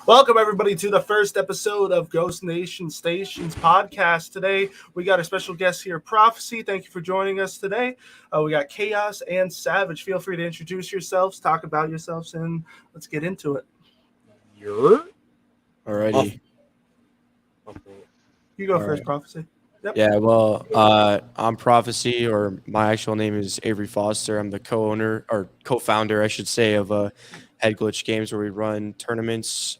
Welcome, everybody, to the first episode of Ghost Nation Stations podcast. Today, we got a special guest here, Prophecy. Thank you for joining us today. We got Chaos and Savage. Feel free to introduce yourselves, talk about yourselves, and let's get into it. Alrighty. You go first, Prophecy. Yep. Yeah, well, I'm Prophecy, or my actual name is Avery Foster. I'm the co-owner, or co-founder, I should say, of Head Glitch Games, where we run tournaments,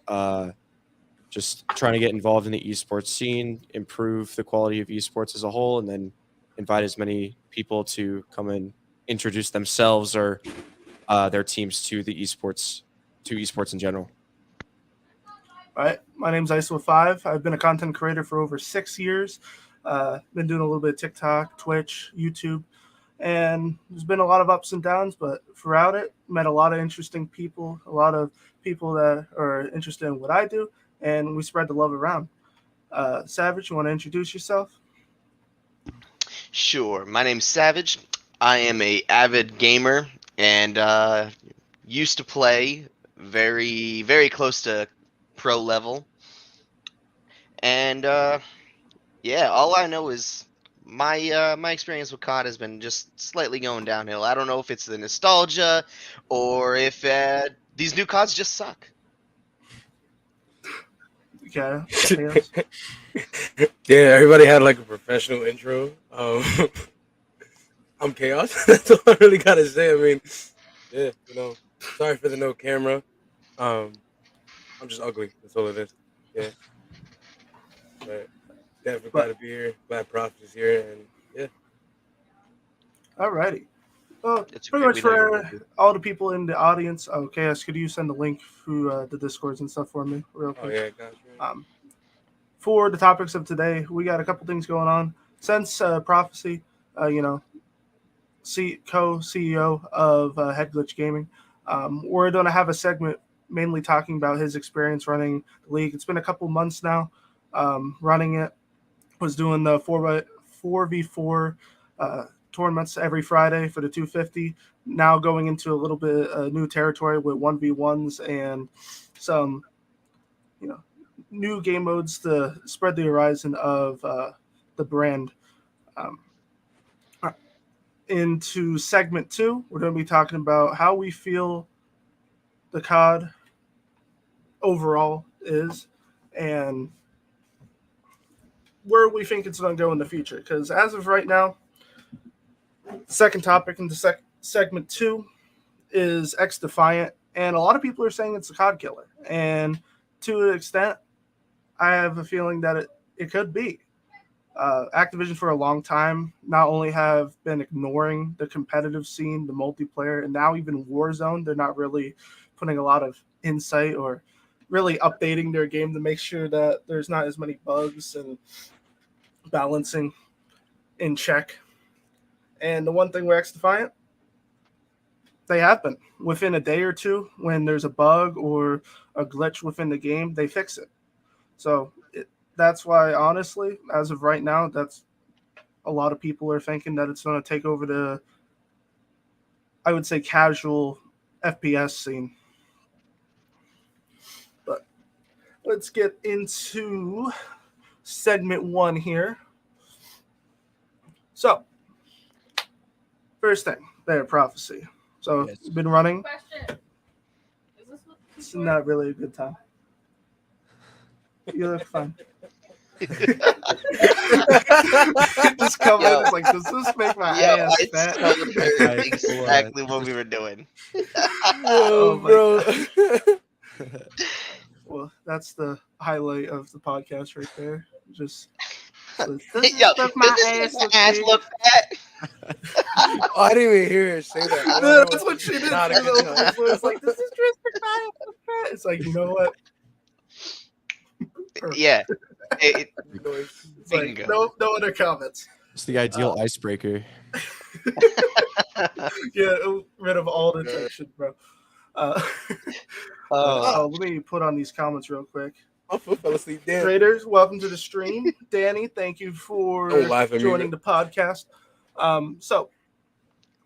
just trying to get involved in the esports scene, improve the quality of esports as a whole, and then invite as many people to come and introduce themselves or their teams to the esports in general. All right, my name's ISO5. I've been a content creator for over 6 years. Been doing a little bit of TikTok, Twitch, YouTube, and there's been a lot of ups and downs, but throughout it, met a lot of interesting people, a lot of people that are interested in what I do, and we spread the love around. Savage, you want to introduce yourself? Sure. My name's Savage. I am a avid gamer and used to play very, very close to pro level. And yeah, all I know is my experience with COD has been just slightly going downhill. I don't know if it's the nostalgia or if these new CODs just suck. Yeah. Yeah, everybody had like a professional intro. I'm Chaos. That's all I really gotta say. I mean, yeah, sorry for the no camera. I'm just ugly. That's all it is. Yeah. But definitely glad to be here. Glad Prophet is here, and yeah. Alrighty. Well, pretty much for all the people in the audience, Chaos, could you send the link through the Discords and stuff for me real quick? Oh, yeah, gotcha. For the topics of today, we got a couple things going on. Since Prophecy, co-CEO of Head Glitch Gaming, we're going to have a segment mainly talking about his experience running the league. It's been a couple months now running it. Was doing the 4v4 tournaments every Friday for the 250. Now going into a little bit new territory with 1v1s and some, new game modes to spread the horizon of the brand. Into segment 2, we're going to be talking about how we feel the COD overall is and where we think it's going to go in the future. Because as of right now, the second topic in the segment 2 is X Defiant, and a lot of people are saying it's a COD killer. And to an extent, I have a feeling that it could be. Activision for a long time not only have been ignoring the competitive scene, the multiplayer, and now even Warzone, they're not really putting a lot of insight or really updating their game to make sure that there's not as many bugs and balancing in check. And the one thing with X Defiant, they have been. Within a day or two, when there's a bug or a glitch within the game, they fix it. So that's why, honestly, as of right now, that's a lot of people are thinking that it's going to take over the, I would say, casual FPS scene. But let's get into segment 1 here. So, first thing, there, Prophecy. So, yes. It's been running. It's not really a good time. You look fine. Just come in, it's like, does this make my ass fat? Exactly what we were doing. Oh, bro. Well, that's the highlight of the podcast right there. Just does my ass look fat? Oh, I didn't even hear her say that. No, that's what she did. It's like, does this dress look fat? It's like, you know what? Yeah. It's like, no other comments. It's the ideal icebreaker. Yeah, rid of all the tension, bro. Let me put on these comments real quick. I fell asleep. Traders, welcome to the stream. Danny, thank you for joining the podcast. So,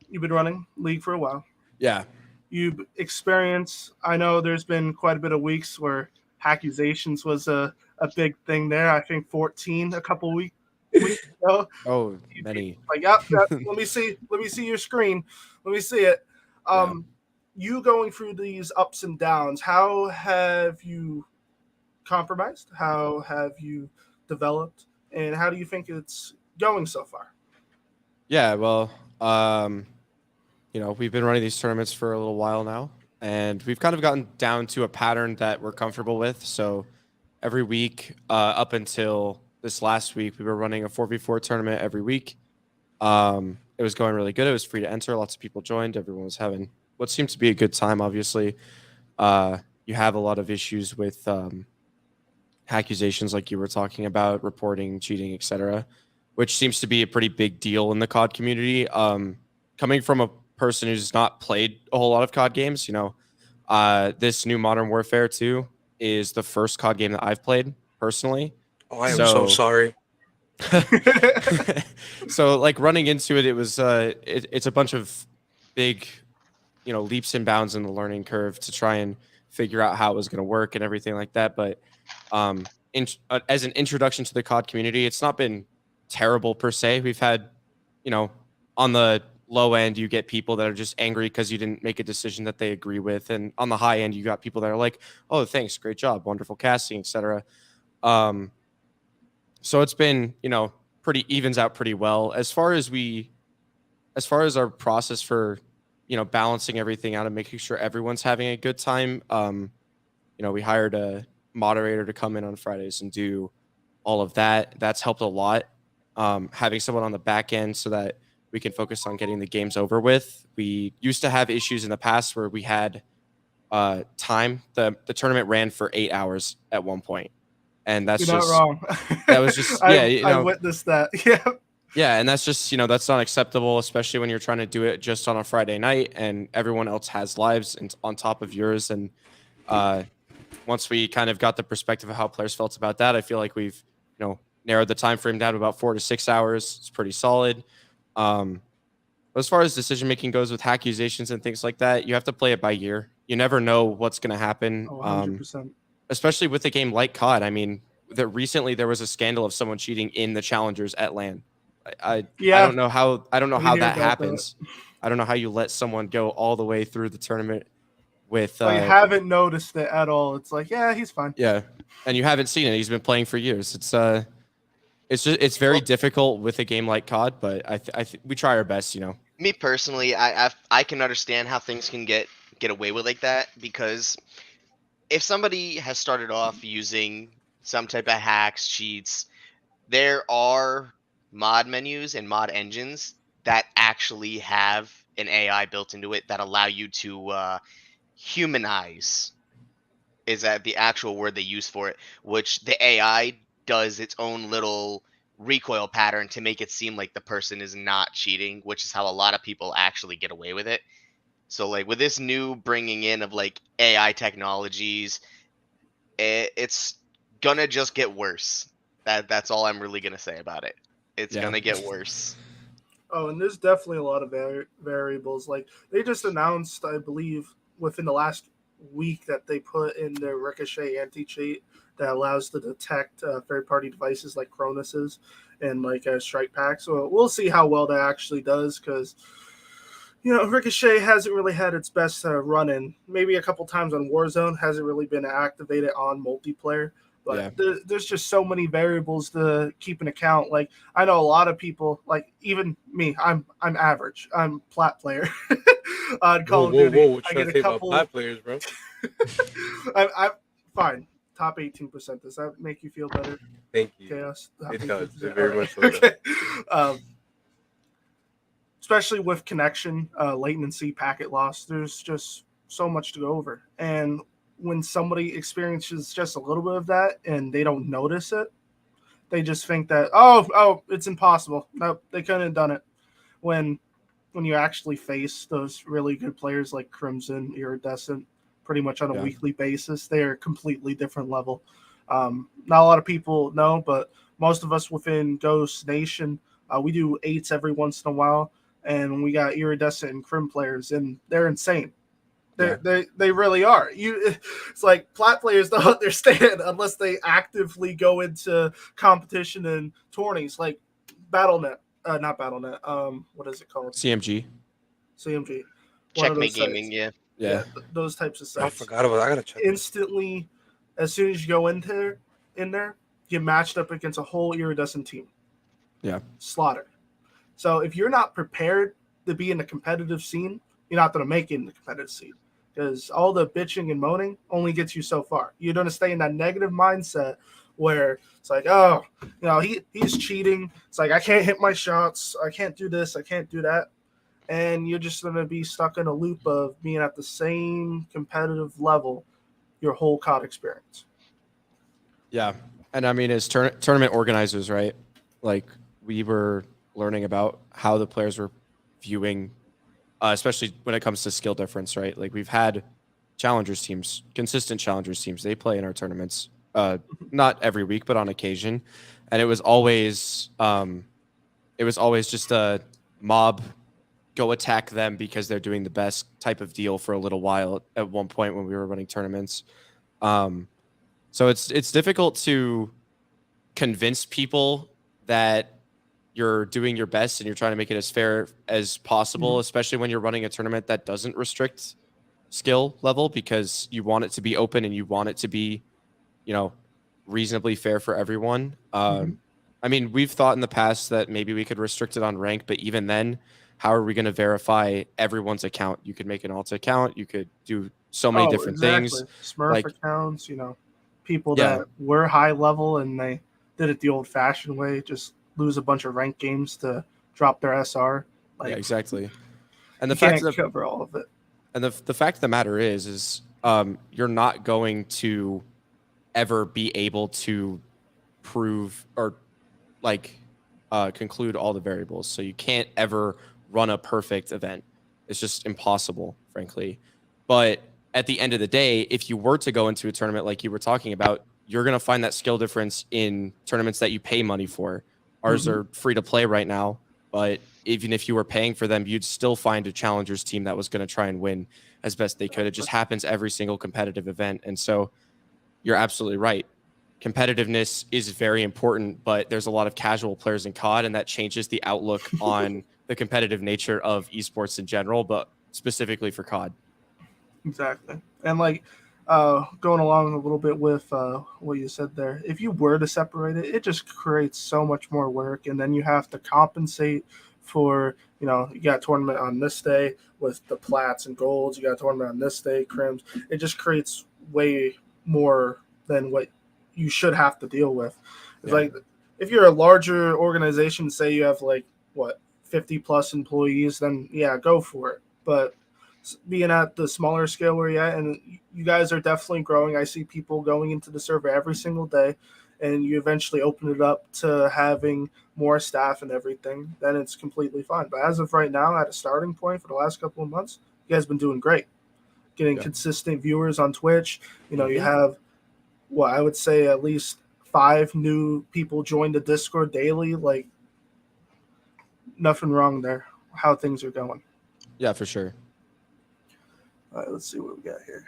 you've been running League for a while. Yeah. You've experienced, I know there's been quite a bit of weeks where accusations was a big thing there. I think 14 a couple weeks ago. Oh, many. Like, yep, let me see your screen. Let me see it. You going through these ups and downs, how have you compromised? How have you developed? And how do you think it's going so far? Yeah, well, we've been running these tournaments for a little while now, and we've kind of gotten down to a pattern that we're comfortable with. So every week, up until this last week, we were running a 4v4 tournament every week. It was going really good. It was free to enter. Lots of people joined. Everyone was having what seemed to be a good time. Obviously, you have a lot of issues with accusations like you were talking about, reporting, cheating, etc., which seems to be a pretty big deal in the COD community. Coming from a person who's not played a whole lot of COD games, this new Modern Warfare 2 is the first COD game that I've played personally. Oh, I am so sorry. So like running into it, it was it's a bunch of big, leaps and bounds in the learning curve to try and figure out how it was going to work and everything like that. But as an introduction to the COD community, it's not been terrible per se. We've had, on the low end, you get people that are just angry because you didn't make a decision that they agree with, and on the high end, you got people that are like, "Oh, thanks, great job, wonderful casting, etc." So it's been, pretty evens out pretty well as far as our process for, balancing everything out and making sure everyone's having a good time. We hired a moderator to come in on Fridays and do all of that. That's helped a lot. Having someone on the back end so that we can focus on getting the games over with. We used to have issues in the past where we had time. The tournament ran for 8 hours at one point. And that's You're just not wrong. that was just I witnessed that. Yeah. Yeah, and that's just, that's not acceptable, especially when you're trying to do it just on a Friday night and everyone else has lives and on top of yours. And once we kind of got the perspective of how players felt about that, I feel like we've, narrowed the time frame down to about 4 to 6 hours. It's pretty solid. As far as decision making goes with accusations and things like that, you have to play it by ear. You never know what's going to happen. 100%. Especially with a game like COD. I mean, recently there was a scandal of someone cheating in the challengers at LAN. I don't know how that happens. I don't know how you let someone go all the way through the tournament with. I haven't noticed it at all. It's like, yeah, he's fine. Yeah, and you haven't seen it. He's been playing for years. It's very difficult with a game like COD, but we try our best. Me personally, I can understand how things can get away with like that, because if somebody has started off using some type of hacks, cheats, there are mod menus and mod engines that actually have an AI built into it that allow you to humanize, is that the actual word they use for it, which the AI does its own little recoil pattern to make it seem like the person is not cheating, which is how a lot of people actually get away with it. So like with this new bringing in of like AI technologies, it's gonna just get worse. That's all I'm really gonna say about it. It's gonna get worse. Oh, and there's definitely a lot of variables. Like they just announced, I believe, within the last week that they put in their Ricochet anti-cheat that allows to detect third-party devices like Cronus's and like Strike Pack. So we'll see how well that actually does, because Ricochet hasn't really had its best run in. Maybe a couple times on Warzone, hasn't really been activated on multiplayer. But there's just so many variables to keep in account. Like I know a lot of people, like even me, I'm average. I'm plat player on Call of Duty. Whoa, what I you get trying to a say couple. about plat players, bro? I'm fine. Top 18%. Does that make you feel better? Thank you. Chaos. It does. It very much so. Okay. Especially with connection, latency, packet loss, there's just so much to go over. And when somebody experiences just a little bit of that and they don't notice it, they just think that, oh, it's impossible. Nope, they couldn't have done it. When you actually face those really good players like Crimson, Iridescent, pretty much on a weekly basis, they are a completely different level. Not a lot of people know, but most of us within Ghost Nation, we do 8s every once in a while, and we got Iridescent and Crim players, and they're insane. They really are. It's like plat players don't understand unless they actively go into competition and tourneys like BattleNet, not BattleNet. What is it called? CMG. CMG. One of Checkmate those Gaming, sites. yeah. Yeah. Those types of I sites. forgot about. I gotta check. Instantly, as soon as you go in there, get matched up against a whole iridescent team. Yeah. Slaughtered. So if you're not prepared to be in the competitive scene, you're not going to make it in the competitive scene, because all the bitching and moaning only gets you so far. You're going to stay in that negative mindset where it's like, oh, he's cheating. It's like, I can't hit my shots. I can't do this. I can't do that. And you're just going to be stuck in a loop of being at the same competitive level your whole COD experience. Yeah. And I mean, as tournament organizers, right? Like, we were learning about how the players were viewing, especially when it comes to skill difference, right? Like, we've had challengers teams, consistent challengers teams. They play in our tournaments, not every week, but on occasion. And it was always just a mob, go attack them because they're doing the best type of deal for a little while at one point when we were running tournaments. So it's difficult to convince people that you're doing your best and you're trying to make it as fair as possible, especially when you're running a tournament that doesn't restrict skill level, because you want it to be open and you want it to be, reasonably fair for everyone. I mean, we've thought in the past that maybe we could restrict it on rank, but even then, how are we going to verify everyone's account? You could make an alt account. You could do so many different things. Smurf accounts, people that were high level and they did it the old fashioned way, just lose a bunch of ranked games to drop their SR. Yeah, exactly. And the fact that cover all of it. And the fact of the matter is you're not going to ever be able to prove or conclude all the variables. So you can't ever run a perfect event. It's just impossible, frankly. But at the end of the day, if you were to go into a tournament like you were talking about, you're going to find that skill difference in tournaments that you pay money for. Ours are free to play right now, but even if you were paying for them, you'd still find a challengers team that was going to try and win as best they could. It just happens every single competitive event. And so you're absolutely right. Competitiveness is very important, but there's a lot of casual players in COD, and that changes the outlook on the competitive nature of esports in general, but specifically for COD. Exactly. And going along a little bit with what you said there, if you were to separate it, it just creates so much more work, and then you have to compensate for, you got a tournament on this day with the plats and golds, you got a tournament on this day, crims. It just creates way more than what you should have to deal with. It's like, if you're a larger organization, say you have 50 plus employees, then yeah, go for it. But being at the smaller scale where you're at, and you guys are definitely growing. I see people going into the server every single day, and you eventually open it up to having more staff and everything, then it's completely fine. But as of right now, at a starting point for the last couple of months, you guys have been doing great. Getting consistent viewers on Twitch. You have, I would say at least 5 new people join the Discord daily. Nothing wrong there. How things are going. Yeah, for sure. All right, let's see what we got here.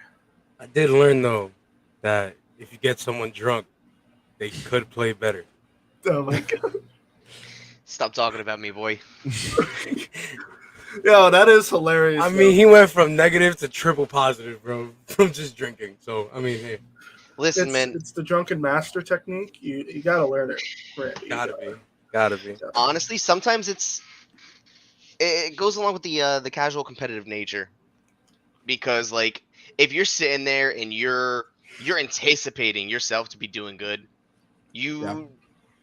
I did learn, though, that if you get someone drunk, they could play better. Oh, my God. Stop talking about me, boy. Yo, that is hilarious. I mean, he went from negative to triple positive, bro, from just drinking. So, I mean, hey. Listen, man. It's the drunken master technique. You got to learn it, Randy. Gotta be. Honestly, sometimes it goes along with the casual competitive nature. Because if you're sitting there and you're anticipating yourself to be doing good, you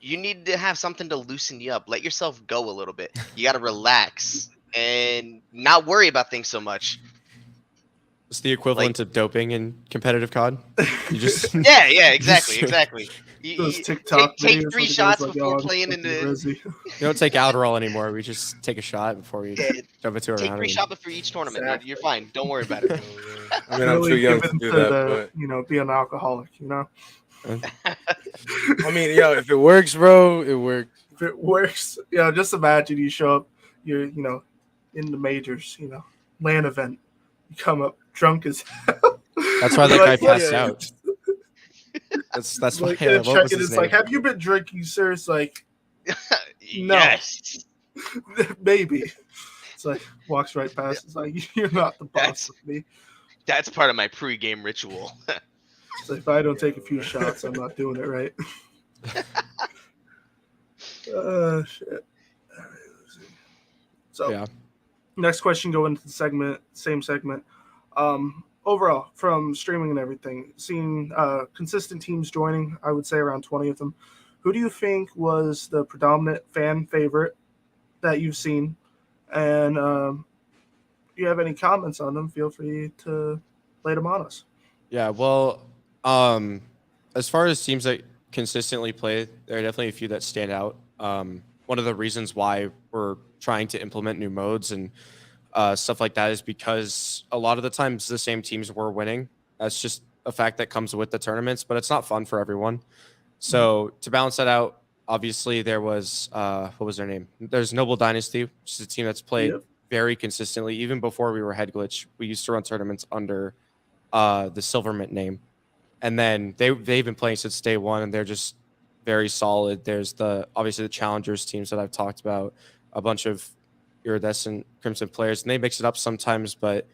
need to have something to loosen you up. Let yourself go a little bit. You got to relax and not worry about things so much. It's the equivalent of doping in competitive COD. You just yeah, exactly. Those TikTok take 3 shots before playing into. You don't take Adderall anymore. We just take a shot before we jump into a round. Take 3 shots before each tournament. Exactly. You're fine. Don't worry about it. I mean, I'm too young to do that, but be an alcoholic. I mean, if it works, bro, it works. If it works, just imagine you show up. You're in the majors, LAN event. You come up drunk as hell. That's why that You're guy like, passed yeah. out. That's why. Like, Yeah, and what check was it. his It's name? like, have you been drinking, sir? It's like, No. Yes. maybe. It's like, walks right past. It's like, you're not the boss of me. That's part of my pregame ritual. It's like, if I don't take a few Yeah. shots, I'm not doing it right. Shit. All right, let's see. So, Yeah. next question, go into the same segment. Overall, from streaming and everything, seeing consistent teams joining, I would say around 20 of them. Who do you think was the predominant fan favorite that you've seen? And if you have any comments on them, feel free to lay them on us. Yeah, well, as far as teams that consistently play, there are definitely a few that stand out. One of the reasons why we're trying to implement new modes and stuff like that is because a lot of the times the same teams were winning. That's just a fact that comes with the tournaments, but it's not fun for everyone. So to balance that out, obviously there was what was their name? There's Noble Dynasty, which is a team that's played Yep. very consistently. Even before we were Head Glitch, we used to run tournaments under the Silvermint name, and then they've been playing since day one, and they're just very solid. There's obviously the challengers teams that I've talked about, a bunch of iridescent crimson players, and they mix it up sometimes, but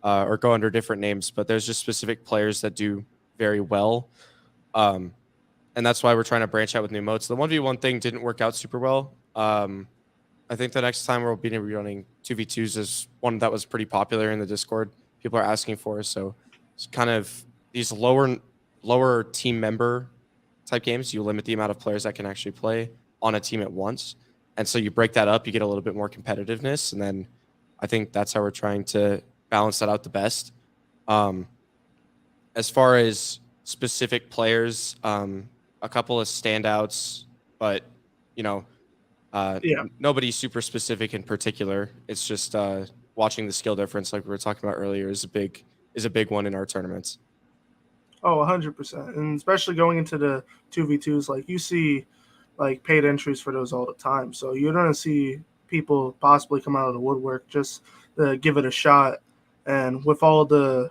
or go under different names. But there's just specific players that do very well, and that's why we're trying to branch out with new modes. The 1v1 thing didn't work out super well. I think the next time we'll be running 2v2s is one that was pretty popular in the Discord. People are asking for, so it's kind of these lower team member type games. You limit the amount of players that can actually play on a team at once, and so you break that up. You get a little bit more competitiveness, and then I think that's how we're trying to balance that out the best. As far as specific players, a couple of standouts, but Yeah. nobody super specific in particular. It's just watching the skill difference, like we were talking about earlier, is a big one in our tournaments. Oh, 100%. And especially going into the 2v2s, like you see like paid entries for those all the time. So you're going to see people possibly come out of the woodwork just to give it a shot. And with all the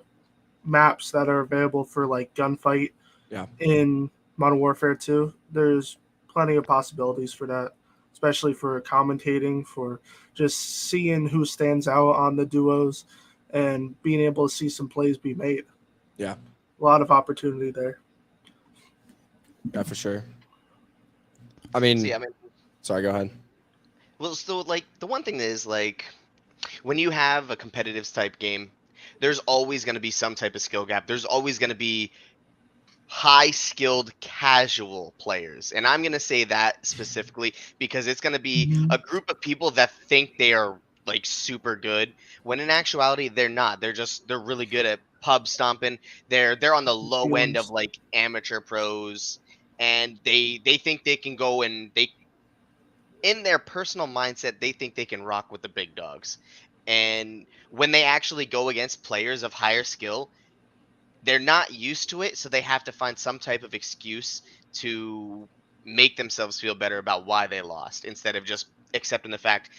maps that are available for like gunfight in Modern Warfare 2, there's plenty of possibilities for that, especially for commentating, for just seeing who stands out on the duos and being able to see some plays be made. Yeah. A lot of opportunity there. Yeah, for sure. I mean, sorry, go ahead. Well, so like the one thing is like when you have a competitive type game, there's always going to be some type of skill gap. There's always going to be high skilled casual players. And I'm going to say that specifically because it's going to be a group of people that think they are like super good when in actuality they're not. They're really good at pub stomping. They're on the low end of like amateur pros, and they think they can go and they in their personal mindset they think they can rock with the big dogs. And when they actually go against players of higher skill, they're not used to it, so they have to find some type of excuse to make themselves feel better about why they lost instead of just accepting the fact,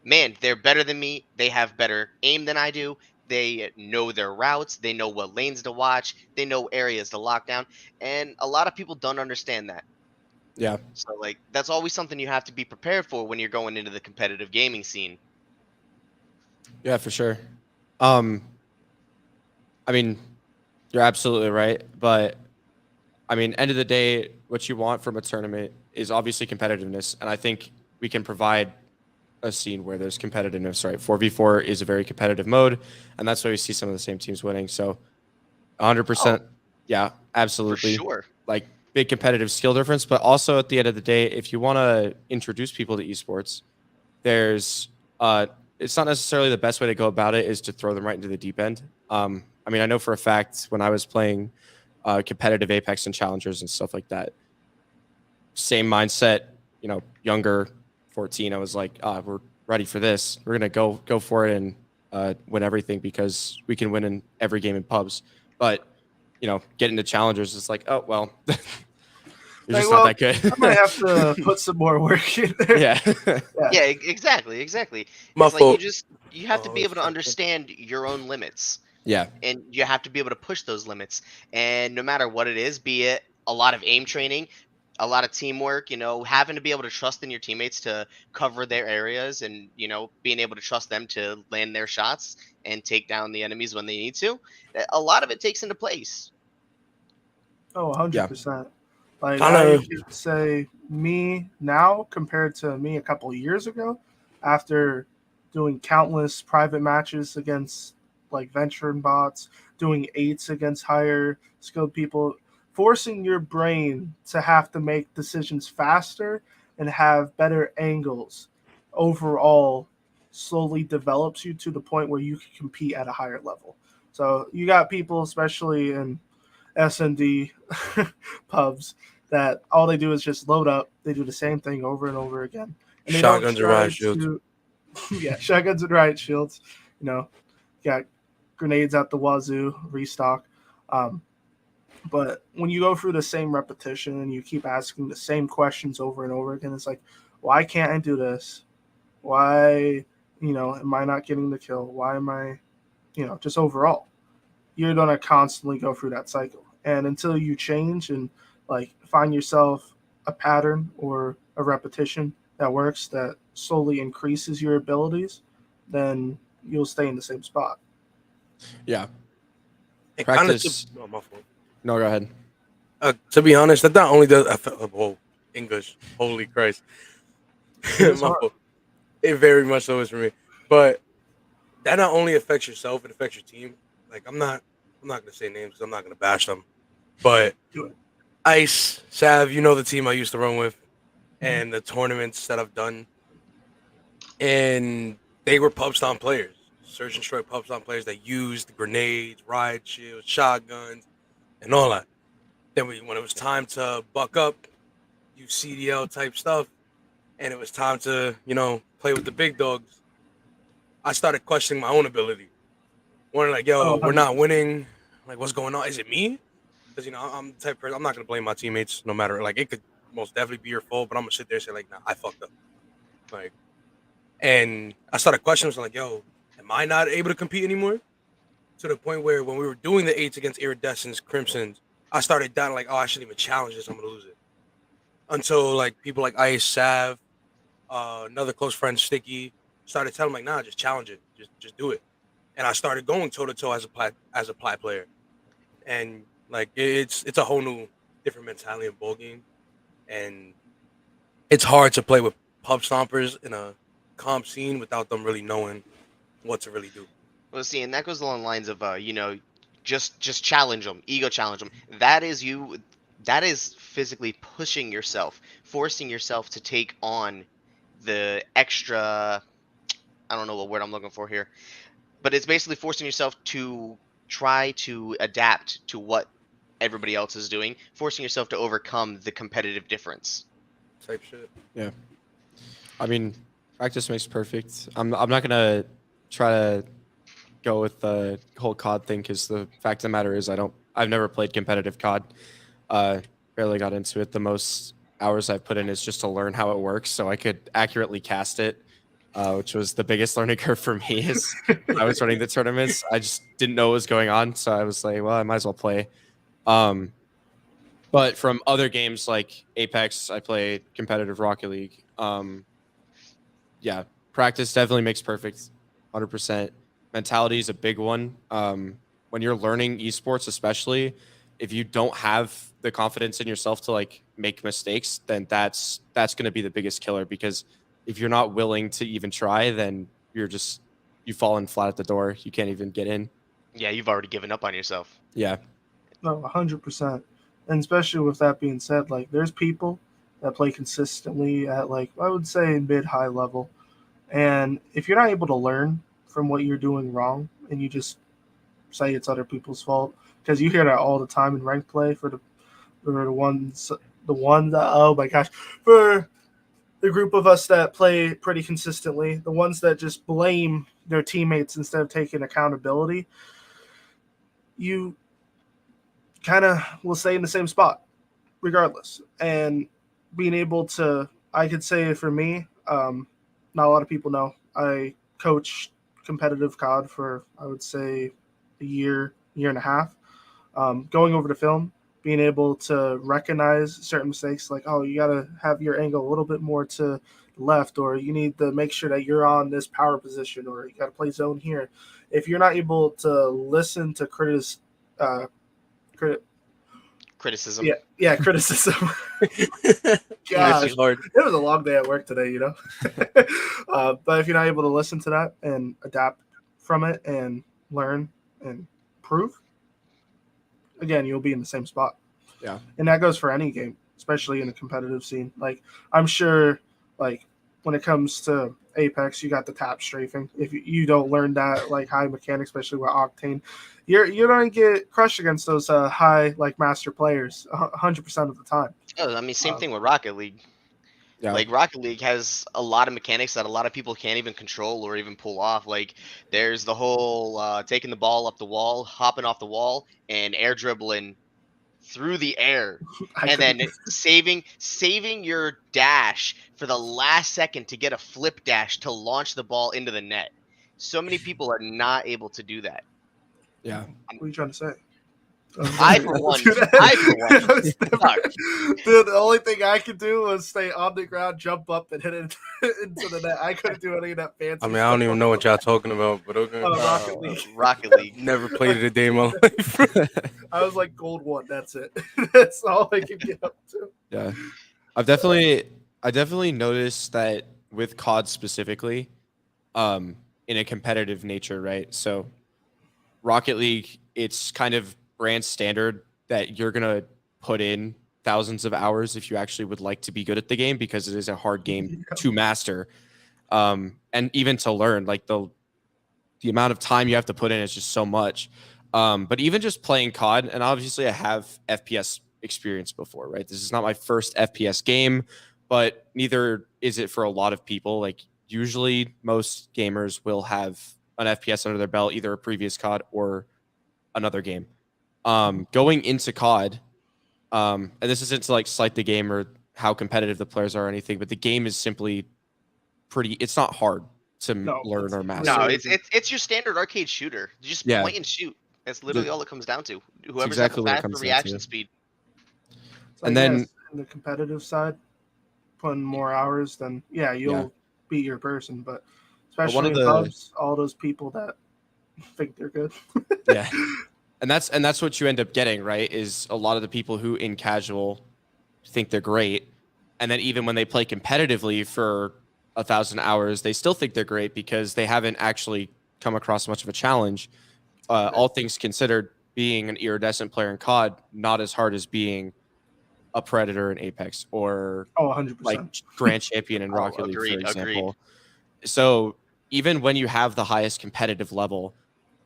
man, they're better than me. They have better aim than I do. They know their routes. They know what lanes to watch. They know areas to lock down. And a lot of people don't understand that. Yeah. So, like, that's always something you have to be prepared for when you're going into the competitive gaming scene. Yeah, for sure. I mean, you're absolutely right. But, I mean, end of the day, what you want from a tournament is obviously competitiveness. And I think we can provide a scene where there's competitiveness, right? 4v4 is a very competitive mode, and that's why we see some of the same teams winning. So 100%, yeah, absolutely. For sure. Like, big competitive skill difference, but also at the end of the day, if you want to introduce people to esports, there's it's not necessarily the best way to go about it is to throw them right into the deep end. I mean, I know for a fact when I was playing competitive Apex and challengers and stuff like that, same mindset, younger, 14, I was like, we're ready for this. We're gonna go for it and win everything because we can win in every game in pubs. But get into challengers, it's like, oh well, you're just not that good. I might have to put some more work in there. Yeah, exactly. My It's fault. like you have to be able to understand your own limits Yeah. and you have to be able to push those limits. And no matter what it is, be it a lot of aim training, a lot of teamwork, having to be able to trust in your teammates to cover their areas, and being able to trust them to land their shots and take down the enemies when they need to. A lot of it takes into place. Oh, Yeah. 100%. Like, Kind I of. could say me now compared to me a couple of years ago, after doing countless private matches against like veteran bots, doing eights against higher skilled people, forcing your brain to have to make decisions faster and have better angles overall slowly develops you to the point where you can compete at a higher level. So you got people, especially in S&D pubs, that all they do is just load up. They do the same thing over and over again, and they don't Shotguns and try riot shields. to yeah, shotguns and riot shields. Got grenades at the wazoo, restock. Um, but when you go through the same repetition and you keep asking the same questions over and over again, it's like, why can't I do this? Why, am I not getting the kill? Why am I, just overall? You're going to constantly go through that cycle. And until you change and like find yourself a pattern or a repetition that works, that slowly increases your abilities, then you'll stay in the same spot. Yeah. It kind of. Practice. Oh, my fault. No, go ahead. To be honest, that not only does whoa, English, holy Christ, It's my hard. fault. It very much so is for me. But that not only affects yourself, it affects your team. Like I'm not gonna say names because I'm not gonna bash them. But Do it. Ice, Sav, the team I used to run with, and the tournaments that I've done, and they were pub stomp players, search and destroy pub stomp players that used grenades, riot shields, shotguns, and all that. Then when it was time to buck up, use CDL type stuff, and it was time to, play with the big dogs, I started questioning my own ability. Wondering like, yo, Oh, we're not 100%. winning. Like, what's going on? Is it me? Because I'm the type of person, I'm not gonna blame my teammates, no matter. Like, it could most definitely be your fault, but I'm gonna sit there and say like, nah, I fucked up. Like, and I started questioning, so like, yo, am I not able to compete anymore? To the point where when we were doing the eights against Iridescence, Crimsons, I started down like, oh, I shouldn't even challenge this. I'm gonna lose it. Until like people like Ice, Sav, another close friend, Sticky, started telling me like, nah, just challenge it, just do it. And I started going toe to toe as a plat player, and like it's a whole new different mentality in ball game, and it's hard to play with pub stompers in a comp scene without them really knowing what to really do. Well, see, and that goes along the lines of, just challenge them, ego challenge them. That is you. That is physically pushing yourself, forcing yourself to take on the extra. I don't know what word I'm looking for here, but it's basically forcing yourself to try to adapt to what everybody else is doing, forcing yourself to overcome the competitive difference. Type shit. Yeah. I mean, practice makes perfect. I'm not gonna try to go with the whole COD thing because the fact of the matter is I've never played competitive COD. Uh, Barely got into it. The most hours I've put in is just to learn how it works so I could accurately cast it, which was the biggest learning curve for me. Is I was running the tournaments, I just didn't know what was going on, so I was like, well, I might as well play. Um, but from other games like Apex, I played competitive Rocket League. Yeah, practice definitely makes perfect. 100%. Mentality is a big one. When you're learning esports, especially if you don't have the confidence in yourself to like make mistakes, then that's going to be the biggest killer. Because if you're not willing to even try, then you falling flat at the door. You can't even get in. Yeah, you've already given up on yourself. Yeah, No, 100%. And especially with that being said, like there's people that play consistently at like I would say mid high level. And if you're not able to learn from what you're doing wrong and you just say it's other people's fault, because you hear that all the time in ranked play for the ones that, oh my gosh, for the group of us that play pretty consistently, the ones that just blame their teammates instead of taking accountability, you kind of will stay in the same spot regardless. And being able to, I could say for me, not a lot of people know, I coach competitive COD for, I would say, a year and a half. Going over the film, being able to recognize certain mistakes, like, oh, you got to have your angle a little bit more to the left, or you need to make sure that you're on this power position, or you got to play zone here. If you're not able to listen to criticism, criticism. God, Lord. it was a long day at work today, you know. But if you're not able to listen to that and adapt from it and learn and prove, again, you'll be in the same spot. Yeah. And that goes for any game, especially in a competitive scene. Like, I'm sure, like, when it comes to Apex, you got the tap strafing. If you don't learn that, like, high mechanics, especially with Octane, you're going to get crushed against those high, like, master players 100% of the time. Oh, I mean, same thing with Rocket League. Yeah. Like, Rocket League has a lot of mechanics that a lot of people can't even control or even pull off. Like, there's the whole taking the ball up the wall, hopping off the wall, and air dribbling through the air, and then saving your dash for the last second to get a flip dash to launch the ball into the net. So many people are not able to do that. Yeah. What are you trying to say? I for one, suck. Dude, the only thing I could do was stay on the ground, jump up, and hit it into the net. I couldn't do any of that fancy. I mean, I don't even know what y'all talking about, but okay. Rocket League. Rocket League. Never played it a day in my life. I was like gold 1. That's it. That's all I could get up to. Yeah. I definitely noticed that with COD specifically, in a competitive nature, right? So Rocket League, it's kind of brand standard that you're gonna put in thousands of hours if you actually would like to be good at the game, because it is a hard game to master, and even to learn. Like the amount of time you have to put in is just so much. But even just playing COD, and obviously I have FPS experience before, right? This is not my first FPS game, but neither is it for a lot of people. Like, usually most gamers will have an FPS under their belt, either a previous COD or another game. Going into COD, and this isn't to like slight the game or how competitive the players are or anything, but the game is simply it's not hard to learn or master. No, it's your standard arcade shooter. You just point and shoot. That's literally all it comes down to. Whoever's exactly got the faster reaction speed. So and then in the competitive side, putting more hours, then you'll beat your person. But especially in pubs, all those people that think they're good. Yeah. And that's what you end up getting, right? Is a lot of the people who in casual think they're great, and then even when they play competitively for 1,000 hours, they still think they're great because they haven't actually come across much of a challenge. All things considered, being an iridescent player in COD, not as hard as being a Predator in Apex or 100%. like Grand Champion in Rocket League, for example. So even when you have the highest competitive level,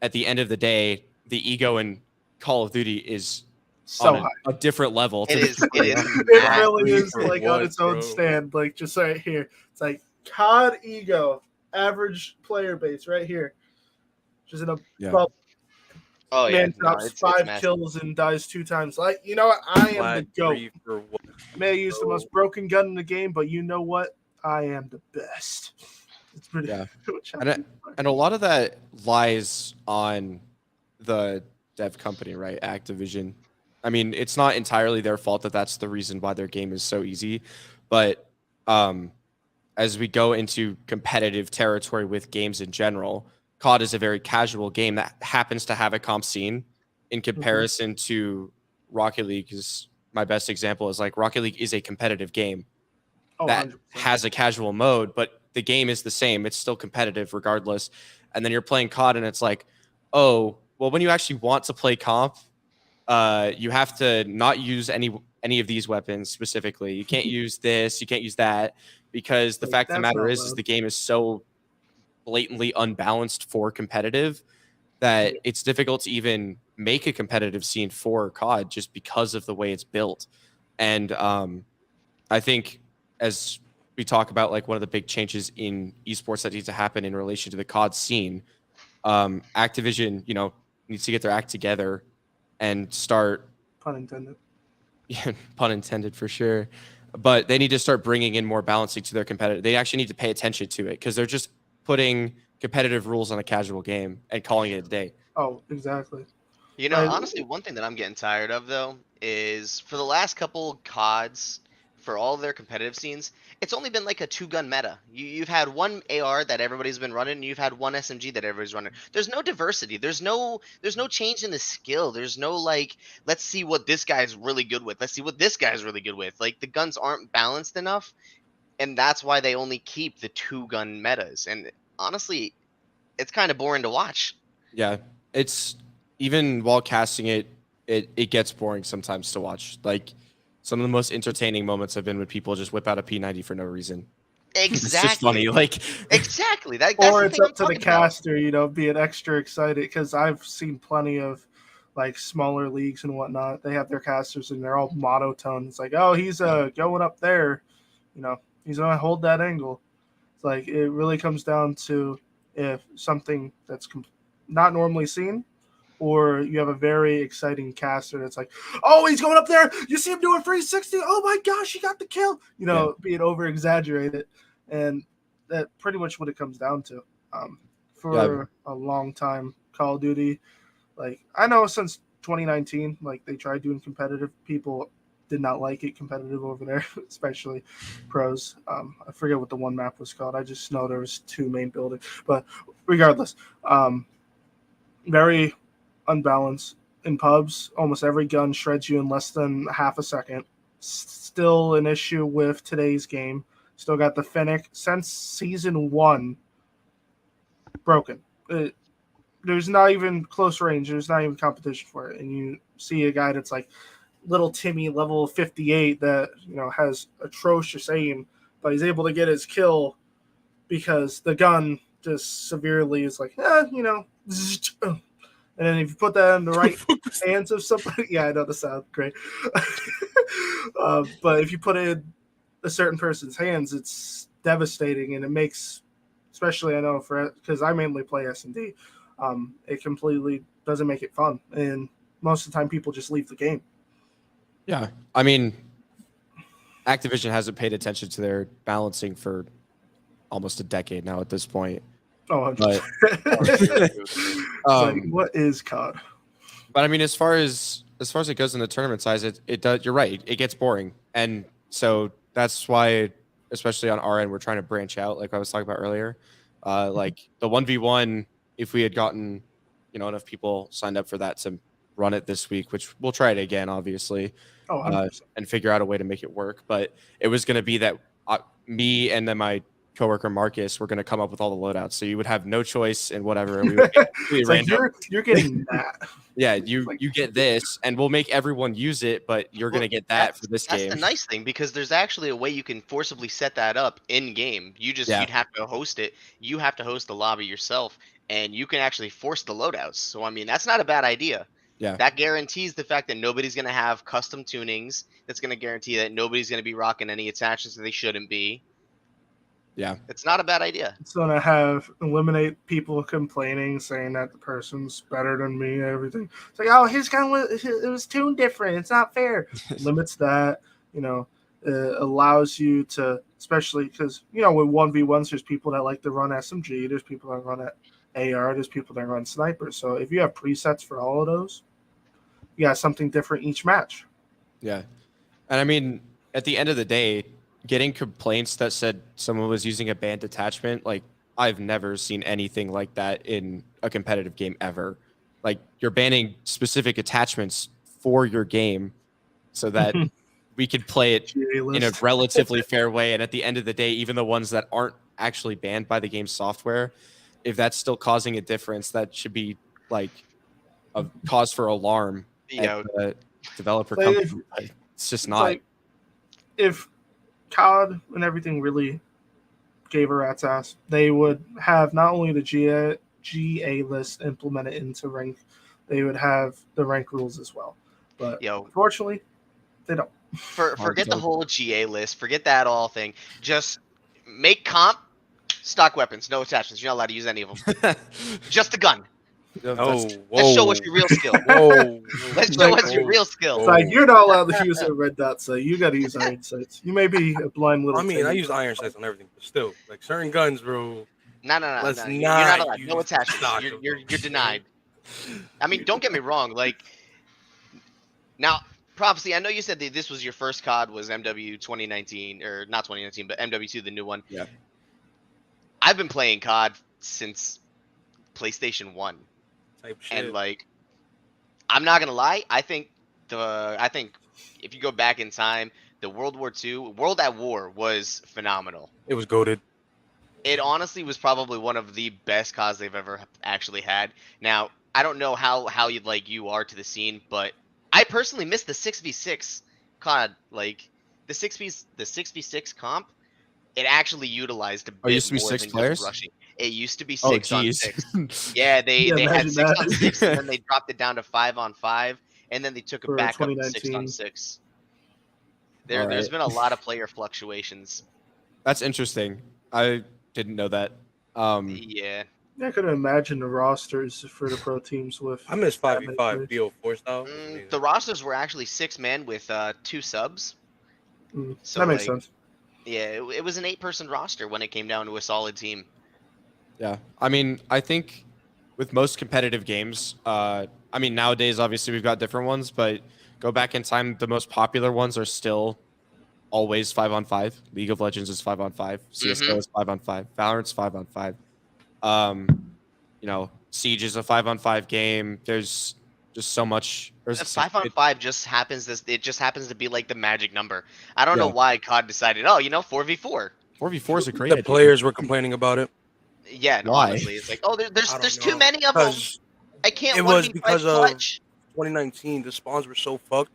at the end of the day, the ego in Call of Duty is so on a different level. It really is like on its own stand. Like, just right here, it's like COD ego, average player base right here, just in a bubble. Man drops 5 kills and dies 2 times. Like, you know what? I am the GOAT. May use the most broken gun in the game, but you know what? I am the best. It's pretty and a lot of that lies on the dev company, right? Activision. I mean, it's not entirely their fault that that's the reason why their game is so easy, but as we go into competitive territory with games in general, COD is a very casual game that happens to have a comp scene in comparison to Rocket League. Is my best example is like Rocket League is a competitive game that 100%. Has a casual mode, but the game is the same. It's still competitive regardless. And then you're playing COD and it's like, oh, well, when you actually want to play comp, you have to not use any of these weapons specifically. You can't use this, you can't use that, because the fact of the matter is the game is so blatantly unbalanced for competitive that it's difficult to even make a competitive scene for COD just because of the way it's built. And I think as we talk about like one of the big changes in esports that needs to happen in relation to the COD scene, Activision, needs to get their act together and start. Pun intended. Yeah, pun intended for sure. But they need to start bringing in more balancing to their competitive. They actually need to pay attention to it because they're just putting competitive rules on a casual game and calling it a day. Oh, exactly. You know, Like, honestly, one thing that I'm getting tired of though is for the last couple CODs, for all their competitive scenes, it's only been like a two-gun meta. You've had one AR that everybody's been running, and you've had one SMG that everybody's running. There's no diversity. There's no change in the skill. There's no like, let's see what this guy's really good with. Let's see what this guy's really good with. Like the guns aren't balanced enough, and that's why they only keep the two-gun metas. And honestly, it's kind of boring to watch. Yeah, it's even while casting it gets boring sometimes to watch. Like some of the most entertaining moments have been when people just whip out a P90 for no reason. It's just Exactly. funny. Like Exactly. That's or the it's thing I'm up to the talking about. caster, being extra excited because I've seen plenty of like smaller leagues and whatnot. They have their casters and they're all monotone. It's like, oh, he's going up there, he's gonna hold that angle. It's like it really comes down to if something that's not normally seen, or you have a very exciting caster that's like, oh, he's going up there. You see him doing 360. Oh my gosh, he got the kill. Being over exaggerated, and that's pretty much what it comes down to. For a long time, Call of Duty, like I know since 2019, like they tried doing competitive. People did not like it competitive over there, especially pros. I forget what the one map was called. I just know there was two main buildings, but regardless, very unbalanced in pubs. Almost every gun shreds you in less than half a second. Still an issue with today's game. Still got the Fennec since season 1 broken. There's not even close range. There's not even competition for it. And you see a guy that's like little Timmy level 58 that has atrocious aim, but he's able to get his kill because the gun just severely is like, and then if you put that in the right hands of somebody, yeah, I know the sound great. But if you put it in a certain person's hands, it's devastating, and it makes, especially I know because I mainly play S&D, it completely doesn't make it fun, and most of the time people just leave the game. yeah, I mean, Activision hasn't paid attention to their balancing for almost a decade now at this point. Oh, But, like, what is COD? But I mean, as far as it goes in the tournament size, it does. You're right. It gets boring, and so that's why, especially on our end, we're trying to branch out, like I was talking about earlier. Like the 1v1, if we had gotten, enough people signed up for that to run it this week, which we'll try it again, obviously, and figure out a way to make it work. But it was going to be that me and then my coworker Marcus were going to come up with all the loadouts, so you would have no choice in whatever. And we would get like you're getting that. Yeah, you get this, and we'll make everyone use it, but you're going to get that for this game. That's the nice thing, because there's actually a way you can forcibly set that up in game. You'd have to host it. You have to host the lobby yourself, and you can actually force the loadouts. So I mean, that's not a bad idea. Yeah, that guarantees the fact that nobody's going to have custom tunings. That's going to guarantee that nobody's going to be rocking any attachments that they shouldn't be. Yeah, it's not a bad idea. It's going to eliminate people complaining, saying that the person's better than me and everything. It's like, oh, his gun was tuned different. It's not fair. Limits that, allows you to, especially because, with 1v1s, there's people that like to run SMG. There's people that run AR. There's people that run sniper. So if you have presets for all of those, you got something different each match. Yeah. And I mean, at the end of the day, getting complaints that said someone was using a banned attachment, like I've never seen anything like that in a competitive game ever. Like you're banning specific attachments for your game so that we could play it in a relatively fair way. And at the end of the day, even the ones that aren't actually banned by the game's software, if that's still causing a difference, that should be like a cause for alarm at the developer company. It's just not. Like if COD and everything really gave a rat's ass, they would have not only the GA list implemented into rank, they would have the rank rules as well. But unfortunately, they don't. Forget the whole GA list. Forget that all thing. Just make comp stock weapons, no attachments. You're not allowed to use any of them. Just the gun. Let's show us your real skill. Let's show us your real skill. It's like you're not allowed to use a red dot, so you got to use iron sights. You may be a blind little. I mean, I use iron sights on everything, but still, like certain guns, bro. No. You're not allowed. No attachments. You're denied. I mean, don't get me wrong. Like now, Prophecy. I know you said that this was your first COD was MW 2019 or not 2019, but MW2, the new one. Yeah. I've been playing COD since PlayStation 1, Type shit. and like, I'm not gonna lie. I think if you go back in time, the World War II, World at War was phenomenal. It was goated. It honestly was probably one of the best CODs they've ever actually had. Now, I don't know how you are to the scene, but I personally miss the 6v6 COD. Like the 6v6 comp, it actually utilized a bit used to be more 6 than players? just rushing. It used to be Oh, 6 on geez. 6. Yeah, they Yeah, had imagine 6 on that. 6, and then they dropped it down to 5 on 5, and then they took it For back up to 6 on 2019. 6. All There's right. been a lot of player fluctuations. That's interesting. I didn't know that. Yeah. I couldn't imagine the rosters for the pro teams with. I miss that many 5v5 players. BO4 style. It was amazing. The rosters were actually 6 men with 2 subs. So That makes like, sense. yeah, it was an 8-person roster when it came down to a solid team. Yeah. I mean, I think with most competitive games, I mean, nowadays, obviously, we've got different ones, but go back in time, the most popular ones are still always 5-on-5. League of Legends is 5-on-5. CSGO is 5-on-5. Valorant's 5-on-5. Siege is a 5-on-5 game. There's just so much. 5 on 5 just happens to be like the magic number. I don't know why COD decided, 4v4. 4v4 is a great The idea. players were complaining about it. Yeah, no, Why? honestly, it's like, I don't there's too know. many of them. 'Cause I can't it one was v because five of clutch. 2019, the spawns were so fucked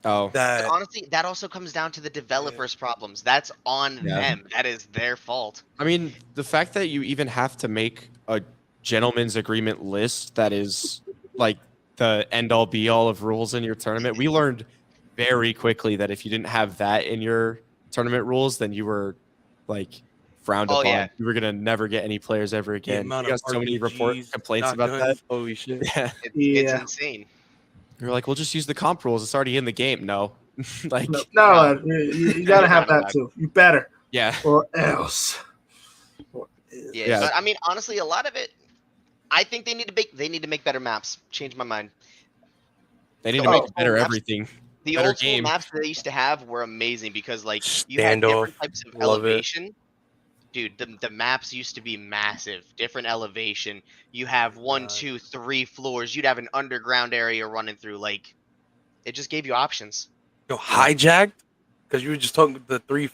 Oh, But that honestly, that also comes down to the developers' problems. That's on Yeah. them. That is their fault. I mean, the fact that you even have to make a gentleman's agreement list that is like the end all be all of rules in your tournament. We learned very quickly that if you didn't have that in your tournament rules, then you were like frowned Oh, upon. yeah. You were gonna never get any players ever the again. amount We of got so many RPGs, complaints about that. shotguns, holy shit. Yeah. It's Yeah. insane. You're like, we'll just use the comp rules. It's already in the game. No. Like, No, you gotta have that too. You better, yeah. or else. Yeah, Yeah. but I mean, honestly, a lot of it, I think they need to make better maps. Change my mind. They need to Oh, make better maps- everything. The Better old school game. maps that they used to have were amazing because like you had Standoff, different types of love it. elevation. Dude, the maps used to be massive. Different elevation. You have 1, God. 2, 3 floors. You'd have an underground area running through. Like, it just gave you options. Yo, hijacked? Because you were just talking the two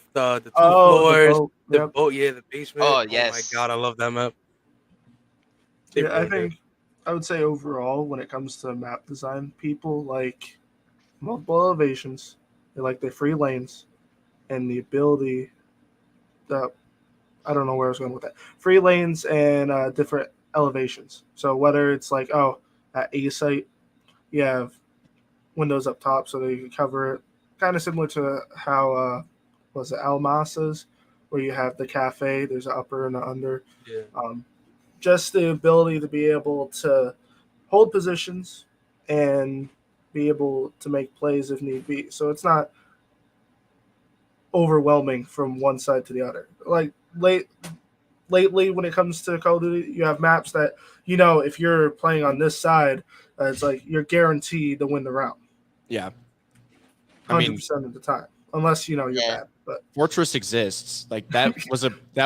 Oh, floors, the the boat, boat, yeah, the basement. Oh, Oh yes. my god, I love that map. They yep. Yeah, I really did. think I would say overall, when it comes to map design, people like multiple elevations. They like their free lanes and the ability that I don't know where I was going with that. Free lanes and different elevations. So whether it's like, at A site, you have windows up top so that you can cover it. Kind of similar to how was it Almasas, where you have the cafe, there's an upper and an under. Yeah. Just the ability to be able to hold positions and be able to make plays if need be. So it's not overwhelming from one side to the other. Like lately, when it comes to Call of Duty, you have maps that if you're playing on this side, it's like you're guaranteed to win the round. Yeah. I mean, 100% of the time, unless you're Yeah. bad. But Fortress exists. Like that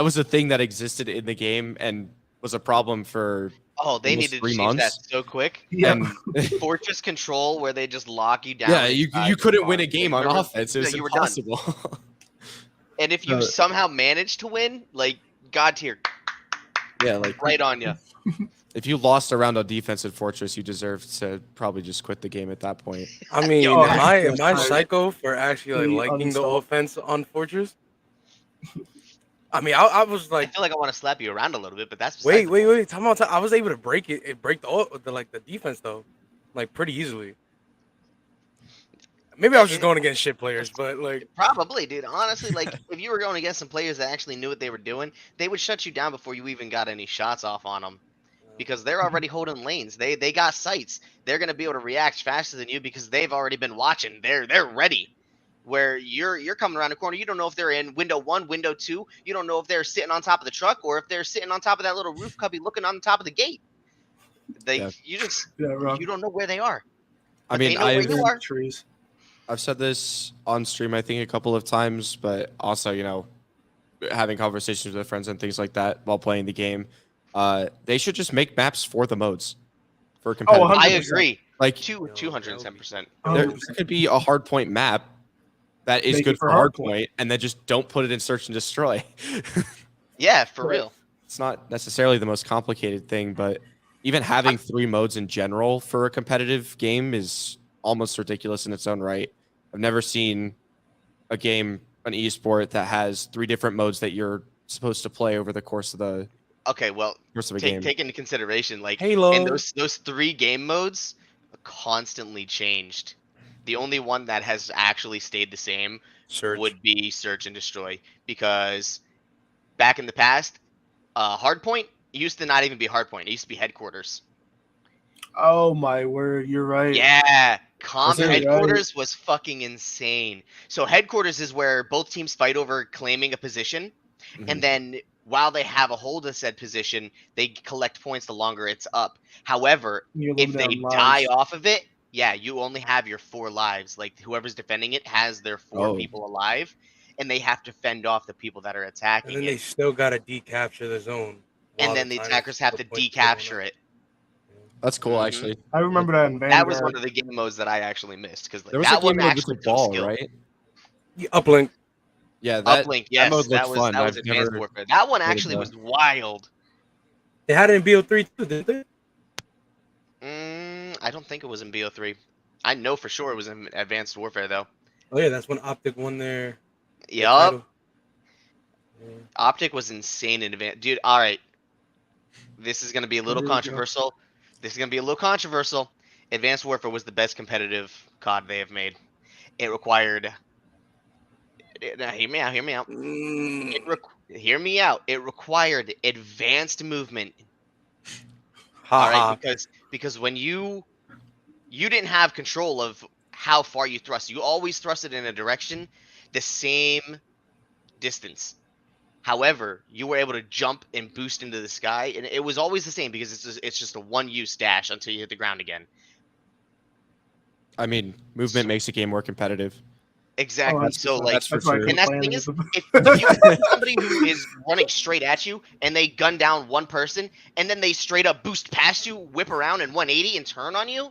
was a thing that existed in the game and was a problem for Oh, they almost needed to 3 change that months. so quick. yeah, And Fortress control, where they just lock you down. yeah, you inside. couldn't win a game on There was- offense. It was you were done. impossible. And if you somehow managed to win, like God tier, Yeah, like right on you. if you lost a round on defense at Fortress, you deserved to probably just quit the game at that point. I mean, Yo, am I that's tired. psycho for actually We liking the uninstalled. offense on Fortress? I mean, I was I like, feel like I want to slap you around a little bit, but that's wait. besides Time out. I was able to break the defense though, like pretty easily. Maybe I was just going against shit players, but like, Probably, dude. Honestly, like if you were going against some players that actually knew what they were doing, they would shut you down before you even got any shots off on them, because they're already holding lanes. They got sights. They're gonna be able to react faster than you because they've already been watching. They're ready. Where you're coming around the corner, you don't know if they're in window 1, window 2. You don't know if they're sitting on top of the truck or if they're sitting on top of that little roof cubby looking on the top of the gate. you just Yeah, bro. you don't know where they are. I But they mean, know where I've you are. Trees. said this on stream, I think, a couple of times, but also, having conversations with friends and things like that while playing the game. They should just make maps for the modes for competitive. 100%. I agree. Like, 210%. there 100%. could be a hard point map that is Make good it for for hard hardpoint. point, and then just don't put it in search and destroy. Yeah, for Right. real. It's not necessarily the most complicated thing, but even having 3 modes in general for a competitive game is almost ridiculous in its own right. I've never seen a game, an esport, that has 3 different modes that you're supposed to play over the course of a game. Take into consideration, like, Halo. and those 3 game modes constantly changed. The only one that has actually stayed the same Search. would be search and destroy, because back in the past, hardpoint used to not even be hardpoint. It used to be headquarters. Oh my word, you're right. Yeah, comp That's right. headquarters was fucking insane. So headquarters is where both teams fight over claiming a position, Mhm. and then while they have a hold of said position, they collect points the longer it's up. However, You if eliminate they them die lives. off of it, yeah, you only have your 4 lives. Like, whoever's defending it has their 4 Oh. people alive, and they have to fend off the people that are And attacking then they it. still gotta decapture the zone. And while then the time is attackers have to still pushing going decapture up. it. That's cool, Mhm. actually. I remember that in That Vanguard. was one of the game modes that I actually missed, because There was a that game one mode with actually the took ball, skill. right? Yeah, uplink. Yeah, that Uplink, yes, mode that looked was fun. I've Advanced never Warfare. That one played actually that. was wild. They had it in BO3 too, didn't they? I don't think it was in BO3. I know for sure it was in Advanced Warfare though. Oh yeah, that's when Optic won their Yup, title. Yeah. Optic was insane in Advanced. Dude, all right, this is gonna be a little Here we go. controversial. Advanced Warfare was the best competitive COD they have made. It required. Now, hear me out. Hear me out. Hear me out. It required advanced movement. All right, because when you didn't have control of how far you thrust, you always thrusted in a direction the same distance. However, you were able to jump and boost into the sky, and it was always the same because it's just a one-use dash until you hit the ground again. I mean, movement makes a game more competitive. Exactly. that's So for like, That's for That's why I sure. keep and that's the playing thing it is, with them. if you have somebody who is running straight at you and they gun down one person and then they straight up boost past you, whip around in 180 and turn on you,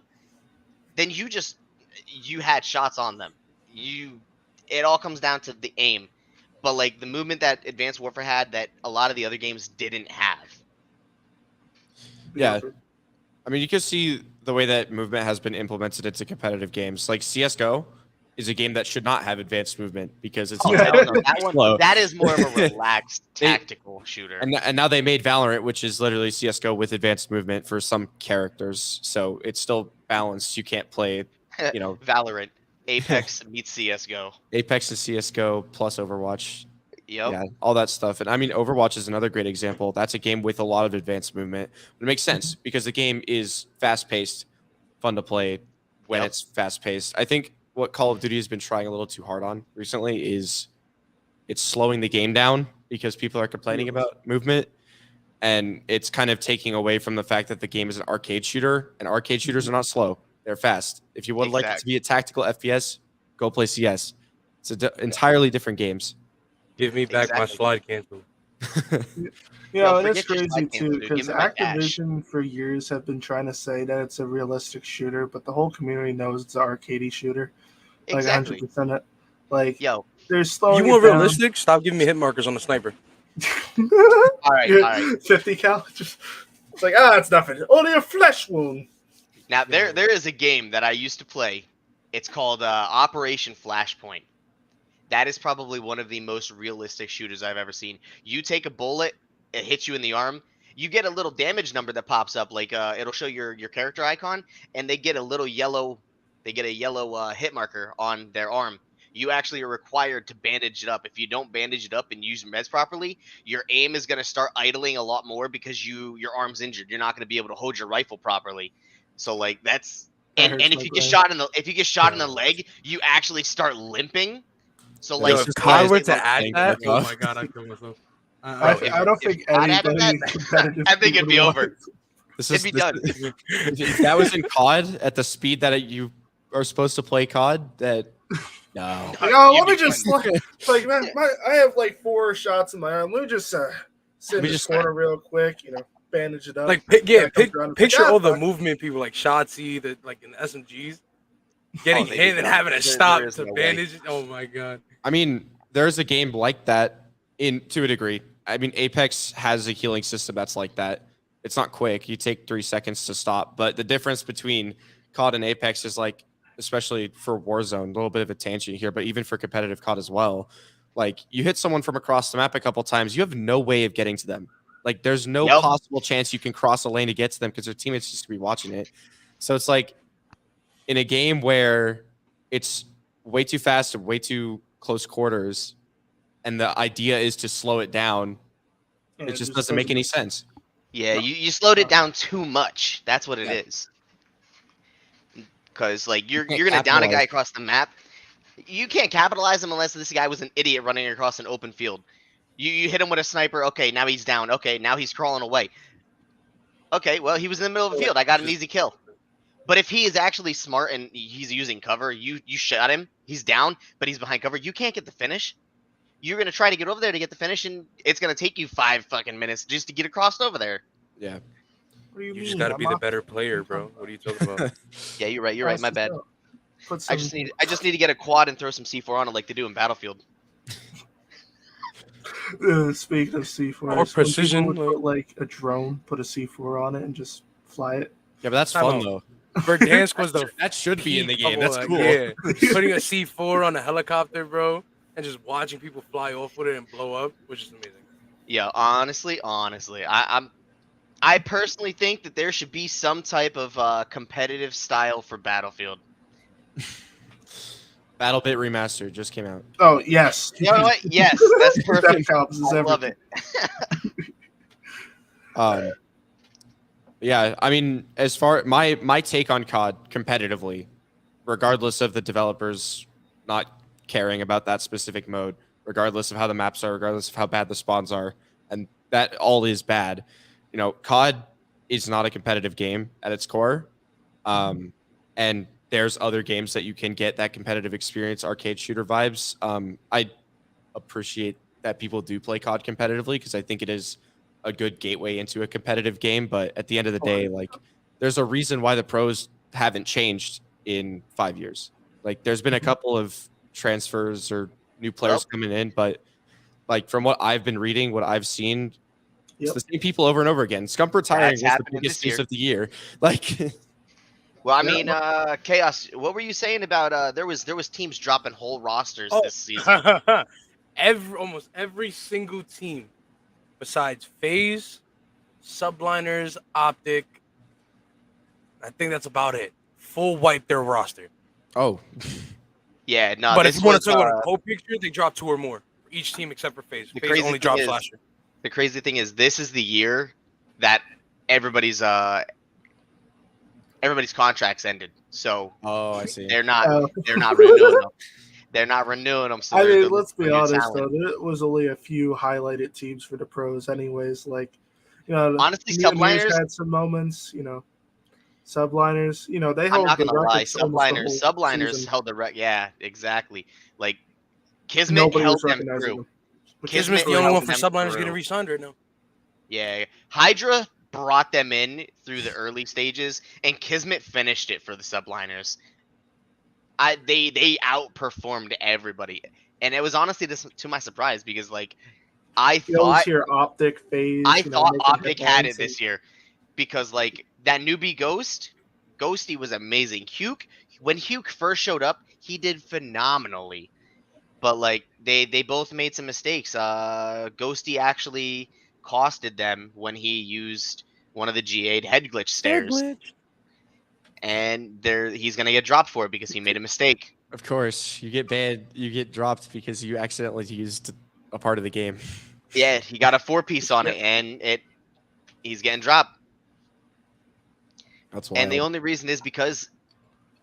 then you had shots on them. It all comes down to the aim. But like the movement that Advanced Warfare had that a lot of the other games didn't have. Yeah. I mean, you can see the way that movement has been implemented into competitive games. Like CS:GO is a game that should not have advanced movement because it's Oh, Yeah. hell no. That slow. one, that is more of a relaxed tactical shooter. And now they made Valorant, which is literally CS:GO with advanced movement for some characters. So it's still balanced. You can't play, Valorant, Apex meets CS:GO. Apex and CS:GO plus Overwatch. Yep. Yeah, all that stuff. And I mean, Overwatch is another great example. That's a game with a lot of advanced movement. But it makes sense because the game is fast paced, fun to play when Yep. it's fast paced. I think what Call of Duty has been trying a little too hard on recently is it's slowing the game down because people are complaining about movement. And it's kind of taking away from the fact that the game is an arcade shooter, and arcade shooters are not slow. They're fast. If you would like it to be a tactical FPS, go play CS. It's entirely different games. Give me back my Exactly. slide cancel. And forget it's your crazy slide too cancel, dude. because Give me my dash. Activision for years have been trying to say that it's a realistic shooter, but the whole community knows it's an arcadey shooter. Like Exactly. 100%. Like Yo. they're slowing You it want down. realistic? Stop giving me hit markers on the sniper. All right. You're All right. 50 cal. Just, it's like it's nothing. Only a flesh wound. Now there is a game that I used to play. It's called Operation Flashpoint. That is probably one of the most realistic shooters I've ever seen. You take a bullet, it hits you in the arm. You get a little damage number that pops up, like it'll show your character icon, and they get a little yellow. They get a yellow hit marker on their arm. You actually are required to bandage it up. If you don't bandage it up and use meds properly, your aim is going to start idling a lot more because your arm's injured. You're not going to be able to hold your rifle properly. So like that's and if you get shot in the leg, you actually start limping. So like, Yo, if COD were to add that, oh my god, I'd kill myself. I don't think if COD added anybody that, competitive I think it'd be would over. want it. This It'd be done. If that was in COD at the speed that you are supposed to play COD, that no. Like, oh, You'd let me be just fine. like man, I have like 4 shots in my arm. Let me just sit in We this just- corner real quick, bandage it up. Like, Guy comes around and picture like, all the fuck. movement people like Shotzi, that like in the SMGs, getting they'd be hit and done. having to There stop is to no way. bandage. Oh my god. I mean, there's a game like that to a degree. I mean, Apex has a healing system that's like that. It's not quick. You take 3 seconds to stop. But the difference between COD and Apex is like, especially for Warzone, a little bit of a tangent here, but even for competitive COD as well, like you hit someone from across the map a couple times, you have no way of getting to them. Like there's no Yep. possible chance you can cross a lane to get to them because their teammates just gonna be watching it. So it's like in a game where it's way too fast and way too close quarters, and the idea is to slow it down, Yeah, it just doesn't make any sense. Yeah, No. you slowed it down too much. That's what it Yeah. is. Because like you're can't gonna down a guy capitalize. across the map. You can't capitalize him unless this guy was an idiot running across an open field. You hit him with a sniper. Okay, now he's down. Okay, now he's crawling away. Okay, well he was in the middle of the field. I got an easy kill. But if he is actually smart and he's using cover, you shot him. He's down, but he's behind cover. You can't get the finish. You're gonna try to get over there to get the finish, and it's gonna take you 5 fucking minutes just to get across over there. Yeah. What do you You mean? just gotta be I'm the not- better player, bro. What are you talking about? Yeah, you're right. You're right. My bad. Put I some, just need to get a quad and throw some C4 on it like they do in Battlefield. speaking of C4, Or precision, would put like a drone, put a C4 on it, and just fly it. Yeah, but that's Time fun out. though. Verdansk was the That should be in the peak game. of That's all cool. that. Yeah, putting a C4 on a helicopter, bro, and just watching people fly off with it and blow up, which is amazing. Yeah, honestly, I personally think that there should be some type of competitive style for Battlefield. BattleBit Remastered just came out. Oh yes. You know what? Yes, that's That perfect. encompasses I love everything. it. Yeah, I mean, as far my take on COD competitively, regardless of the developers not caring about that specific mode, regardless of how the maps are, regardless of how bad the spawns are, and that all is bad. You know, COD is not a competitive game at its core, and there's other games that you can get that competitive experience, arcade shooter vibes. I appreciate that people do play COD competitively because I think it is a good gateway into a competitive game. But at the end of the day, like, there's a reason why the pros haven't changed in 5 years. Like, there's been a couple of transfers or new players coming in, but like from what I've been reading, what I've seen, it's the same people over and over again. Scump retiring was the happening biggest this news year. of the year. Like, Well, I Yeah, mean, Chaos. What were you saying about there was teams dropping whole rosters Oh. this season? Almost every single team, besides FaZe, Subliners, Optic, I think that's about it. Full wipe their roster. oh, Yeah, no. But if this you want was, to talk about a whole picture, they drop 2 or more for each team except for FaZe. The FaZe crazy only thing drops is- last year. the crazy thing is, this is the year that everybody's contracts ended. So I see. they're not Oh. they're not renewing them. They're not renewing them. So I they're mean, let's be losing honest talent. though, there was only a few highlighted teams for the pros, anyways. Like, you know, Honestly, Mutineers Subliners- had some moments. You know, Subliners. You know, they I'm hold not the gonna lie. records almost the Subliners whole season. held the Yeah, exactly. Like Kismet Nobody held was them recognizing through. them. Kismet's Kismet's the only one held for them Subliners through. getting re-signed right now. Yeah, Hydra brought them in through the early stages, and Kismet finished it for the Subliners. They outperformed everybody, and it was honestly to my surprise because like I You always thought hear Optic, FaZe. I you know, thought making Optic had headlines it this year because like that newbie Ghosty was amazing. When Huke first showed up, he did phenomenally. But like they both made some mistakes. Ghosty actually costed them when he used one of the G8 head glitch stairs, and he's gonna get dropped for it because he made a mistake. Of course, you get banned, you get dropped because you accidentally used a part of the game. Yeah, he got a 4-piece on it, and he's getting dropped. That's wild. And the only reason is because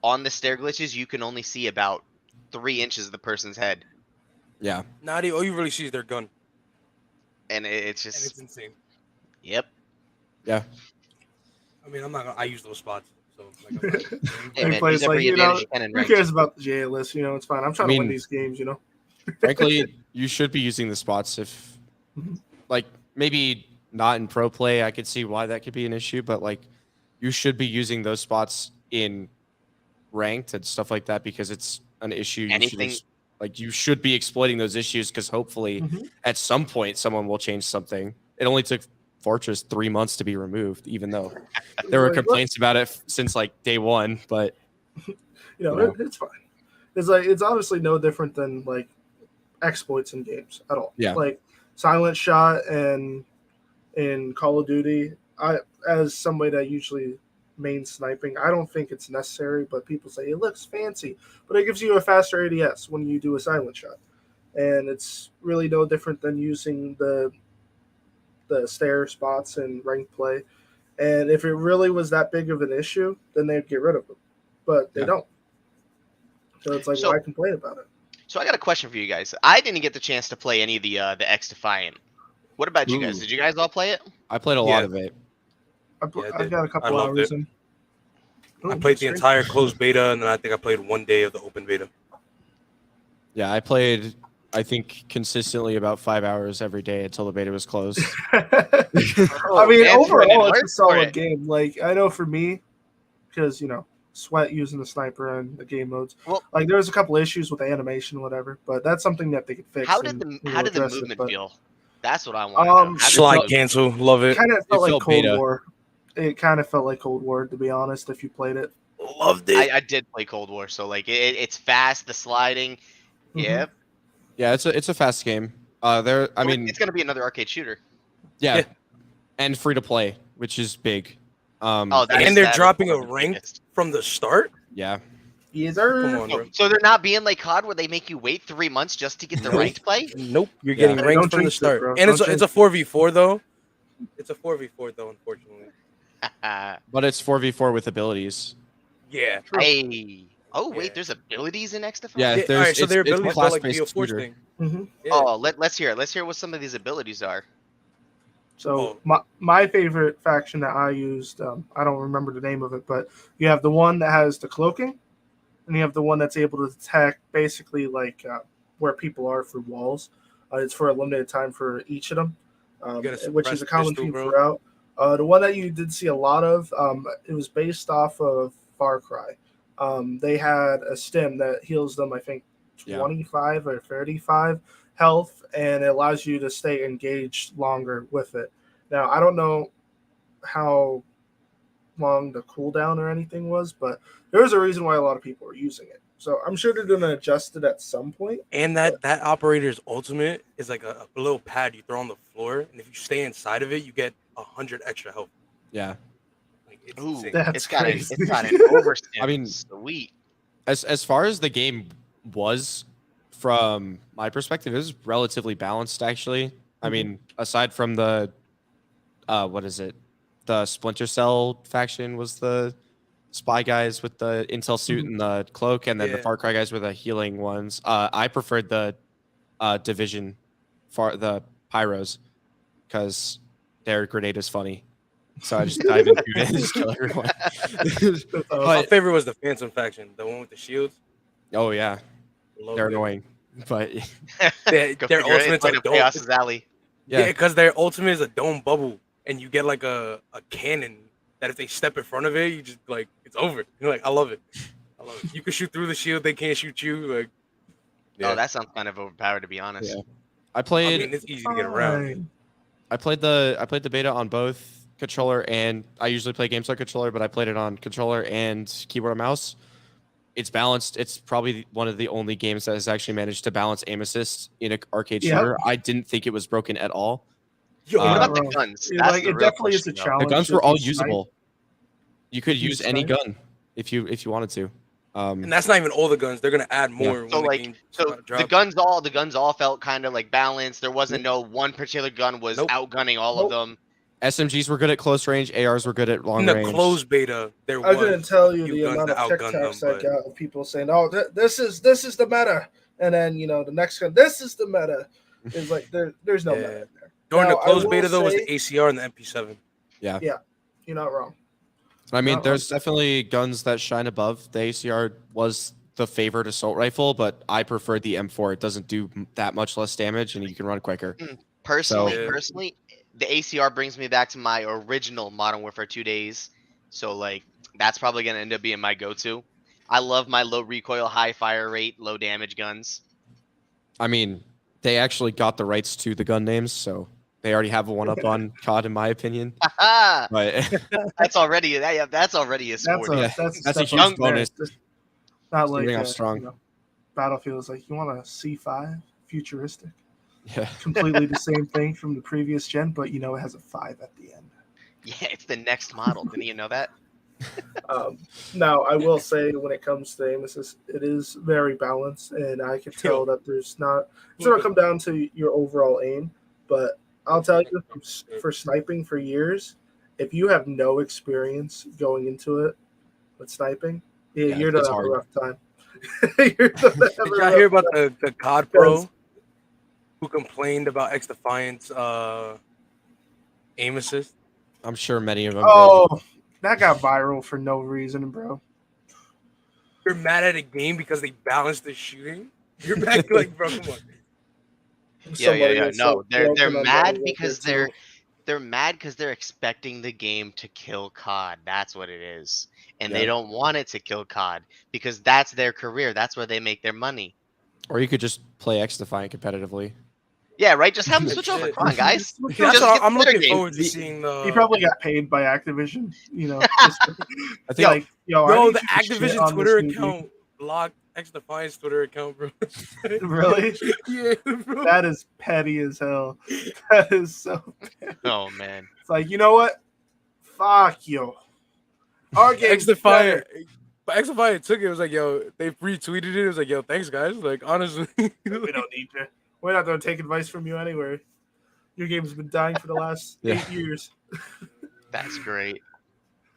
on the stair glitches, you can only see about 3 inches of the person's head, Yeah. All you really see is their gun, and it's and just it's insane. yep. Yeah. I mean, I'm not gonna. I use those spots, so like, I'm not, Hey, He man, plays use every advantage you can in who ranked. cares about the GA list? You know, it's fine. I'm trying to win mean- these games. You know. Frankly, you should be using the spots if, Mhm. like, maybe not in pro play. I could see why that could be an issue, but like, you should be using those spots in ranked and stuff like that because it's an issue. Anything- You should be exploiting those issues because hopefully Mhm. at some point someone will change something. It only took Fortress 3 months to be removed, even though there were Like, look, complaints about it since like day one. But you know, you know. it's fine. It's like it's honestly no different than like exploits in games at all. Yeah. Like Silent Shot and in Call of Duty, as somebody that usually main sniping, I don't think it's necessary, but people say it looks fancy, but it gives you a faster ADS when you do a silent shot, and it's really no different than using the stair spots in ranked play. And if it really was that big of an issue, then they'd get rid of them, but they Yeah. don't. So it's like, So- why complain about it? So I got a question for you guys. I didn't get the chance to play any of the X Defiant. What about you guys? Ooh. Did you guys all play it? I played a lot of it. I Yeah, I I've did. got a I couple loved hours it. in. I played the entire closed beta, and then I think I played one day of the open beta. Yeah, I played, I think, consistently about 5 hours every day until the beta was closed. I mean, Oh, man, overall, Brandon, it's a work for solid it. game. Like, I know for me, because, you know, sweat using the sniper and the game modes. Well- like, there was a couple issues with the animation, whatever, but that's something that they could fix. How did the movement feel? That's what I want. Um, Slide cancel, love It it. kind of felt like felt Cold beta. War. It kind of felt like Cold War, to be honest, if you played it. Loved it. I did play Cold War, so like it's fast, the sliding. Yeah, Yeah, it's a fast game. I mean, it's gonna be another arcade shooter. yeah, Yeah. and free to play, which is big. Oh, And they're that is dropping one a of the rank biggest. from the start. Yeah, Yes, sir. Come on, bro. So they're not being like COD where they make you wait 3 months just to get the Nope. ranked play. Nope, you're Yeah. getting Hey, ranked don't from the jinx it, start, bro. and it's Don't a 4v4 though. It's a 4v4 though, unfortunately. but it's 4v4 with abilities. Yeah. Hey. Oh wait, Yeah. there's abilities in X Yeah, Defiant? All there's right, so their it's abilities are like class-based the Force shooter. thing. Mhm. Yeah. Oh, let's hear it. Let's hear what some of these abilities are. So Oh. my favorite faction that I used, I don't remember the name of it, but you have the one that has the cloaking, and you have the one that's able to attack basically like where people are for walls. It's for a limited time for each of them, gotta which is a suppress common pistol, theme bro. throughout. The one that you did see a lot of, it was based off of Far Cry. They had a stim that heals them, I think, Yeah. 25 or 35 health, and it allows you to stay engaged longer with it. Now, I don't know how long the cooldown or anything was, but there was a reason why a lot of people were using it. So I'm sure they're going to adjust it at some point. And that operator's ultimate is like a little pad you throw on the floor, and if you stay inside of it, you get 100 extra health. Yeah, Like, it's Ooh, insane. That's it's got an crazy. overstim. I mean- sweet. as far as the game was, from my perspective, it was relatively balanced actually. I mean, aside from the what is it? The Splinter Cell faction was the spy guys with the intel suit and the cloak, and then the Yeah. Far Cry guys were the healing ones. I preferred the Division, the Pyros, because their grenade is funny. So I just dive into it and just kill everyone. My But favorite was the Phantom faction, the one with the shields. oh yeah, Loved they're it. annoying. But Their Go figure it. ultimate's It's like a a dome. Chaos's Alley. Yeah, because their ultimate is a dome bubble, and you get like a cannon that if they step in front of it, you just like it's over. You're like, I love it. I love it. You can shoot through the shield, they can't shoot you. Like, Oh, that sounds kind of overpowered to be honest. Yeah. I I played mean, it's easy to get around. Fine. I played the beta on both controller and I usually play games on controller, but I played it on controller and keyboard and mouse. It's balanced. It's probably one of the only games that has actually managed to balance aim assist in an arcade Yep. shooter. I didn't think it was broken at all. Yo, What about the Wrong. guns? Yeah, That's like, the it real definitely is a question, though. challenge. The guns to were all snipe. usable. You could You use any snipe? gun if you wanted to. and that's not even all the guns. They're gonna add more So when like, the game so drops. the guns all felt kind of like balanced. There wasn't no one particular gun was Nope. outgunning all Nope. of them. SMGs were good at close range. ARs were good at long in the range. closed beta, there I was couldn't tell a you few the guns amount that of outgunned them, TikToks I but got of people saying, "Oh, this is the meta," and then the next gun, "This is the meta." It's like there's no Yeah. meta in there. during Now, the I closed will beta though was say- the ACR and the MP7. You're not wrong. I mean, Not there's definitely guns that shine above. The ACR was the favored assault rifle, but I prefer the M4. It doesn't do that much less damage, and you can run quicker. Personally, Yeah. personally, the ACR brings me back to my original Modern Warfare 2 days. So like that's probably gonna end up being my go-to. I love my low recoil, high fire rate, low damage guns. I mean, they actually got the rights to the gun names, so they already have a one up on COD, in my opinion. Haha! But That's already that's already a That's sport. a Yeah, that's that's a step huge up there. bonus. Just not like Keeping up strong. you know, Battlefield is like you want a C5 futuristic, yeah, completely the same thing from the previous gen, but you know it has a 5 at the end. Yeah, it's the next model. Didn't you know that? Now I will say when it comes to aim assist, it is very balanced, and I can tell that there's not. It's going to come down to your overall aim, but I'll tell you for sniping for years, if you have no experience going into it with sniping, Yeah, you're gonna it's have a hard. rough time. You're gonna have a Did y'all rough hear about time. the COD pro who complained about X Defiant's aim assist? I'm sure many of them. Oh, that got viral for no reason, bro. You're mad at a game because they balanced the shooting? You're back like, bro, come on. Somebody Yeah. is No, so they're broken on mad Modern because Warfare 2. they're mad because they're expecting the game to kill COD. That's what it is. And they Yeah. don't want it to kill COD because that's their career. That's where they make their money. Or you could just play X Defiant competitively. Yeah, right? Just have them switch over. Shit. Come on, guys. That's That's Just what get I'm the better looking game. forward to seeing the. He probably got paid by Activision, you know. Just I think like, yo, I Bro, need the you to shit Activision on Twitter this new account blocked X Defiant's Twitter account, bro. game. Really? Yeah, bro. That is petty as hell. That is so petty. Oh man. It's like, you know what? Fuck you. Our X game's Defiant. better. But X Defiant took it. It was like, yo, they retweeted it. It was like, yo, thanks, guys. Like, honestly. We don't need to. We're not going to take advice from you anyway. Your game's been dying for the last 8 years. That's great.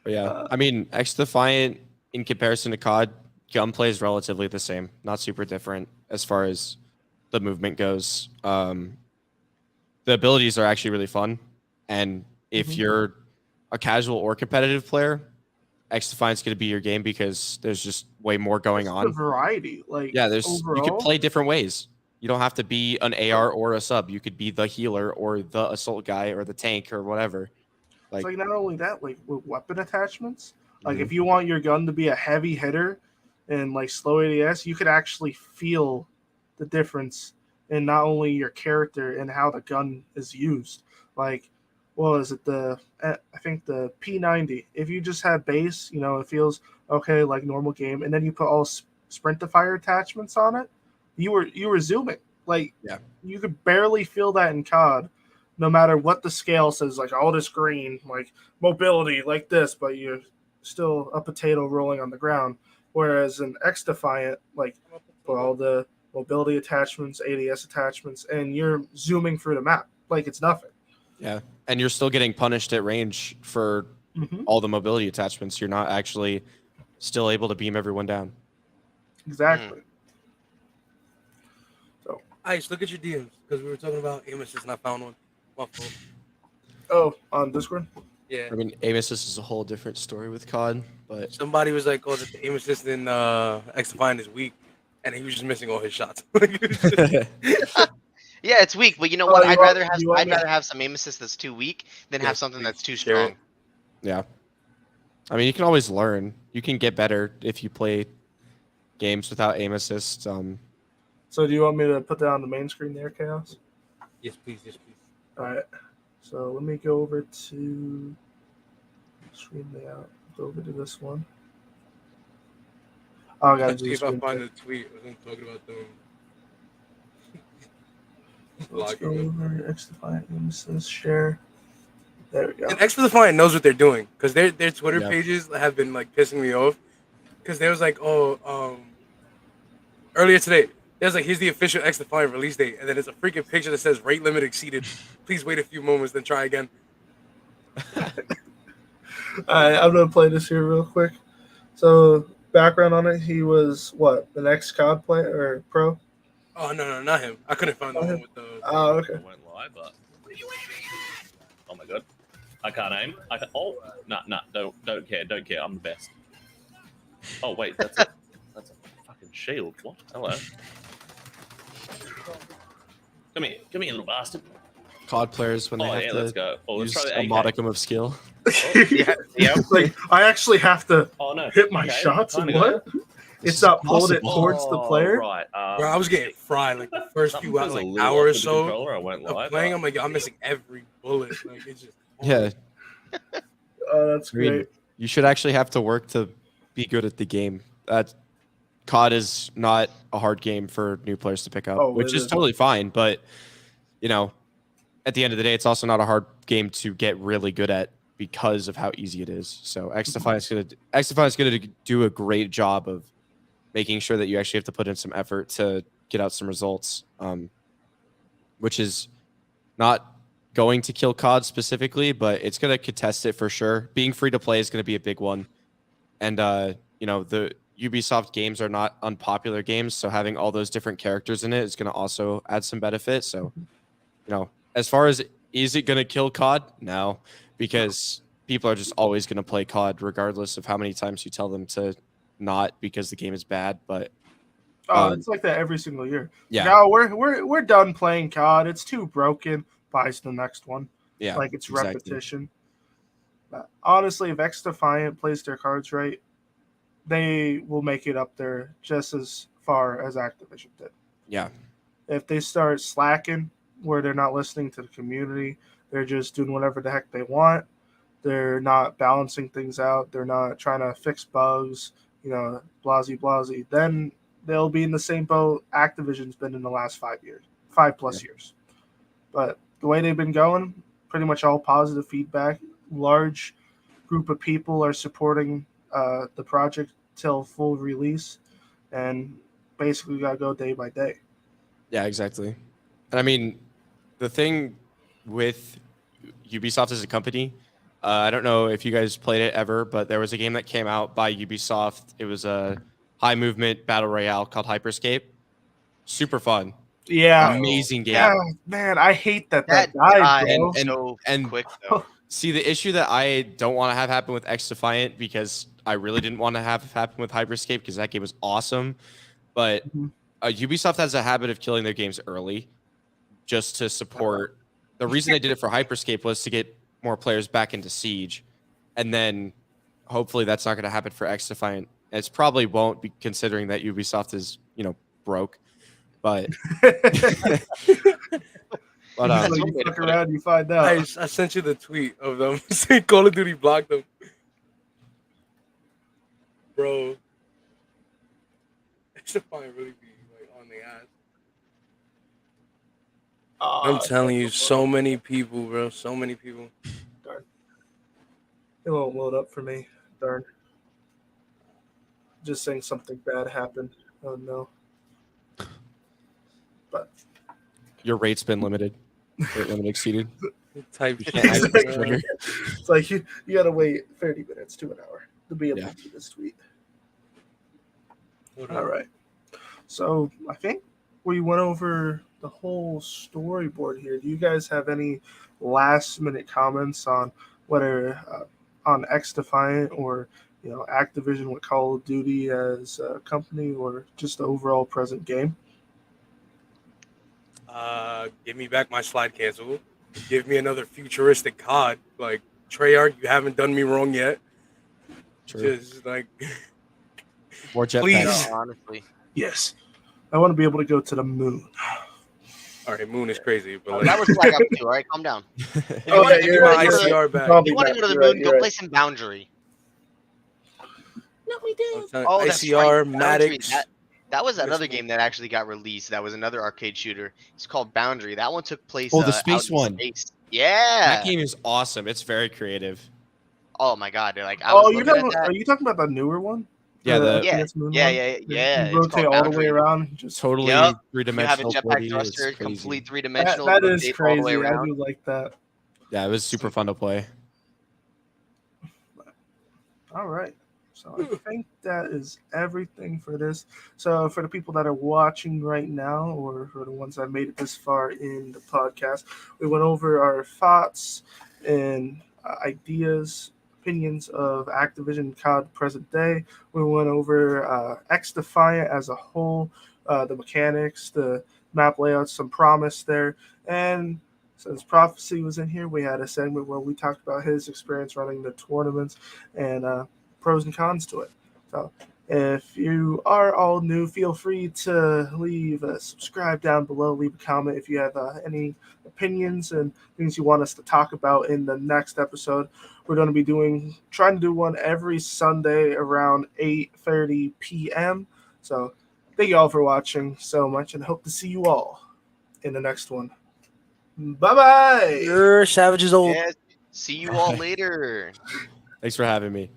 But yeah, I mean, X Defiant in comparison to COD, gunplay is relatively the same, not super different as far as the movement goes. The abilities are actually really fun, and if you're a casual or competitive player, X Defiant's going to be your game because there's just way more going The on. variety. Like, Yeah, there's overall, you could play different ways. You don't have to be an AR or a sub. You could be the healer or the assault guy or the tank or whatever. It's like not only that, like with weapon attachments, like Mhm. if you want your gun to be a heavy hitter and like slow ADS, you could actually feel the difference in not only your character and how the gun is used. Like, what is it? I think the P90. If you just had base, you know, it feels okay like normal game, and then you put all sprint to fire attachments on it, you were zooming. Like, Yeah. you could barely feel that in COD. No matter what the scale says, like all this green, like mobility, like this, but you're still a potato rolling on the ground. Whereas in X Defiant, like put all the mobility attachments, ADS attachments, and you're zooming through the map like it's nothing. Yeah, and you're still getting punished at range for all the mobility attachments. You're not actually still able to beam everyone down. Exactly. So, Ice, look at your DMs because we were talking about aim assist and I found one. My fault. oh, on Discord. Yeah. I mean, aim assist is a whole different story with COD, but Somebody was like, "Oh, the aim assist in X Defiant is weak," and he was just missing all his shots. Yeah, it's weak, but you know what? you I'd want- rather have you want I'd me- rather have some aim assist that's too weak than have Yes, something please that's too share it. strong. yeah. I mean, you can always learn. You can get better if you play games without aim assist. So, do you want me to put that on the main screen there, Chaos? Yes, please. Yes, please. All right. So let me go over to screen layout. Go over to this one. Oh, I gotta Let's do see this if I one. find the tweet. I was talking about them. Let's go over X Defiant Nemesis share. There we go. And X Defiant knows what they're doing because their Twitter Yeah. pages have been like pissing me off because there was like, earlier today. There's like, here's the official X Defiant release date, and then it's a freaking picture that says rate limit exceeded. Please wait a few moments, then try again. All right, I'm gonna play this here real quick. So background on it, he was what, the next COD player or pro? Oh no, not him. I couldn't find the Not one him? with the. Oh, okay. I went live, but what are you aiming at? Oh my god. I can't aim. Oh, no, don't care. I'm the best. Oh wait, that's a fucking shield. What? Hello. Come here, little bastard. COD players when they Oh have yeah, to let's go. Oh, let's use try the a AK. modicum of skill. Yeah. Like I actually have to Oh no. hit my Okay, shots. kinda What? got it. It's not pulled it possible. towards the player. Right. Bro, I was getting fried like the first something few feels a like little hour off or with the so controller, I won't lie, of playing. but- I'm like, I'm missing every bullet. Like it's just Yeah, That's I mean, great. you should actually have to work to be good at the game. COD is not a hard game for new players to pick up, Oh, which it is isn't. totally fine. But you know, at the end of the day, it's also not a hard game to get really good at because of how easy it is. So XDefiant is gonna do a great job of making sure that you actually have to put in some effort to get out some results, which is not going to kill COD specifically, but it's going to contest it for sure. Being free to play is going to be a big one. And, you know, the Ubisoft games are not unpopular games. So having all those different characters in it is going to also add some benefit. So, you know, as far as is it going to kill COD? No, because people are just always going to play COD regardless of how many times you tell them to not because the game is bad. But It's like that every single year. yeah, No, we're done playing COD. It's too broken. Buys the next one. yeah, Like it's exactly. repetition. But honestly, if X Defiant plays their cards right, they will make it up there just as far as Activision did. Yeah, If they start slacking, where they're not listening to the community, they're just doing whatever the heck they want. They're not balancing things out. They're not trying to fix bugs. Blasey. Then they'll be in the same boat Activision's been in the last 5 years, 5+ years. But the way they've been going, pretty much all positive feedback. Large group of people are supporting the project till full release, and basically got to go day by day. yeah, exactly. And I mean, the thing with Ubisoft as a company, I don't know if you guys played it ever, but there was a game that came out by Ubisoft. It was a high movement battle royale called Hyperscape. Super fun. Yeah. Amazing game. Yeah, man, I hate that That died, died bro. so and- quick though. See, the issue that I don't want to have happen with X Defiant, because I really didn't want to have happen with Hyperscape because that game was awesome. But Mhm. Ubisoft has a habit of killing their games early just to support. The reason they did it for Hyperscape was to get more players back into Siege. And then hopefully that's not going to happen for X Defiant. It's probably won't be, considering that Ubisoft is, broke. But But That's you one way to fuck put it. around, you find out. I sent you the tweet of them saying Call of Duty blocked them. Bro. It's fine really be like on the ass. I'm telling you, so many people, bro. So many people. It won't load up for me. Darn. Just saying something bad happened. Oh no. But your rate's been limited. Rate limit exceeded. Type You can't shit. add it trigger. it's like you gotta wait 30 minutes to an hour to be able Yeah. to do this tweet. Hold on. All right. So I think we went over the whole storyboard here. Do you guys have any last minute comments on whether on X Defiant or Activision with Call of Duty as a company, or just the overall present game? Give me back my slide cancel. Give me another futuristic COD. Like Treyarch, you haven't done me wrong yet. True. Just like More Please. jetpacks. No, honestly. Yes. I want to be able to go to the moon. all right, Moon is crazy, but like That was Black Ops 2, alright? Calm down. Oh, wanna- yeah, if you're you right. wanna You're go right. to- ICR back. Probably You want to back. go to the You're right, moon? you're Go right. play some Boundary. I'm telling- Oh, that's ICR, right. Boundary. Maddox. That was Yes, another man. game that actually got released. That was another arcade shooter. It's called Boundary. That one took place. Oh, the out space in one. Space. Yeah. That game is awesome. It's very creative. Oh my god! Like I was Oh, looking at are that. you talking about the newer one? Yeah, the Yeah, FPS moon yeah, one? yeah, You yeah. It's rotate called all the way Boundary. around. Just Totally Yep. You have a three-dimensional. jetpack 4D. thruster, It's crazy. complete three-dimensional. that is rotate all the way crazy. I around. do like that. Yeah, it was super fun to play. All right. So I think that is everything for this. So for the people that are watching right now, or for the ones that made it this far in the podcast, we went over our thoughts and ideas, opinions of Activision COD present day. We went over X Defiant as a whole, the mechanics, the map layouts, some promise there. And since Prophecy was in here, we had a segment where we talked about his experience running the tournaments and pros and cons to it. So if you are all new, feel free to leave a subscribe down below, leave a comment if you have any opinions and things you want us to talk about in the next episode. We're going to be trying to do one every Sunday around 8:30 p.m. So thank you all for watching so much and hope to see you all in the next one. Bye-bye. Savage is old. Yeah, see you all later. Thanks for having me.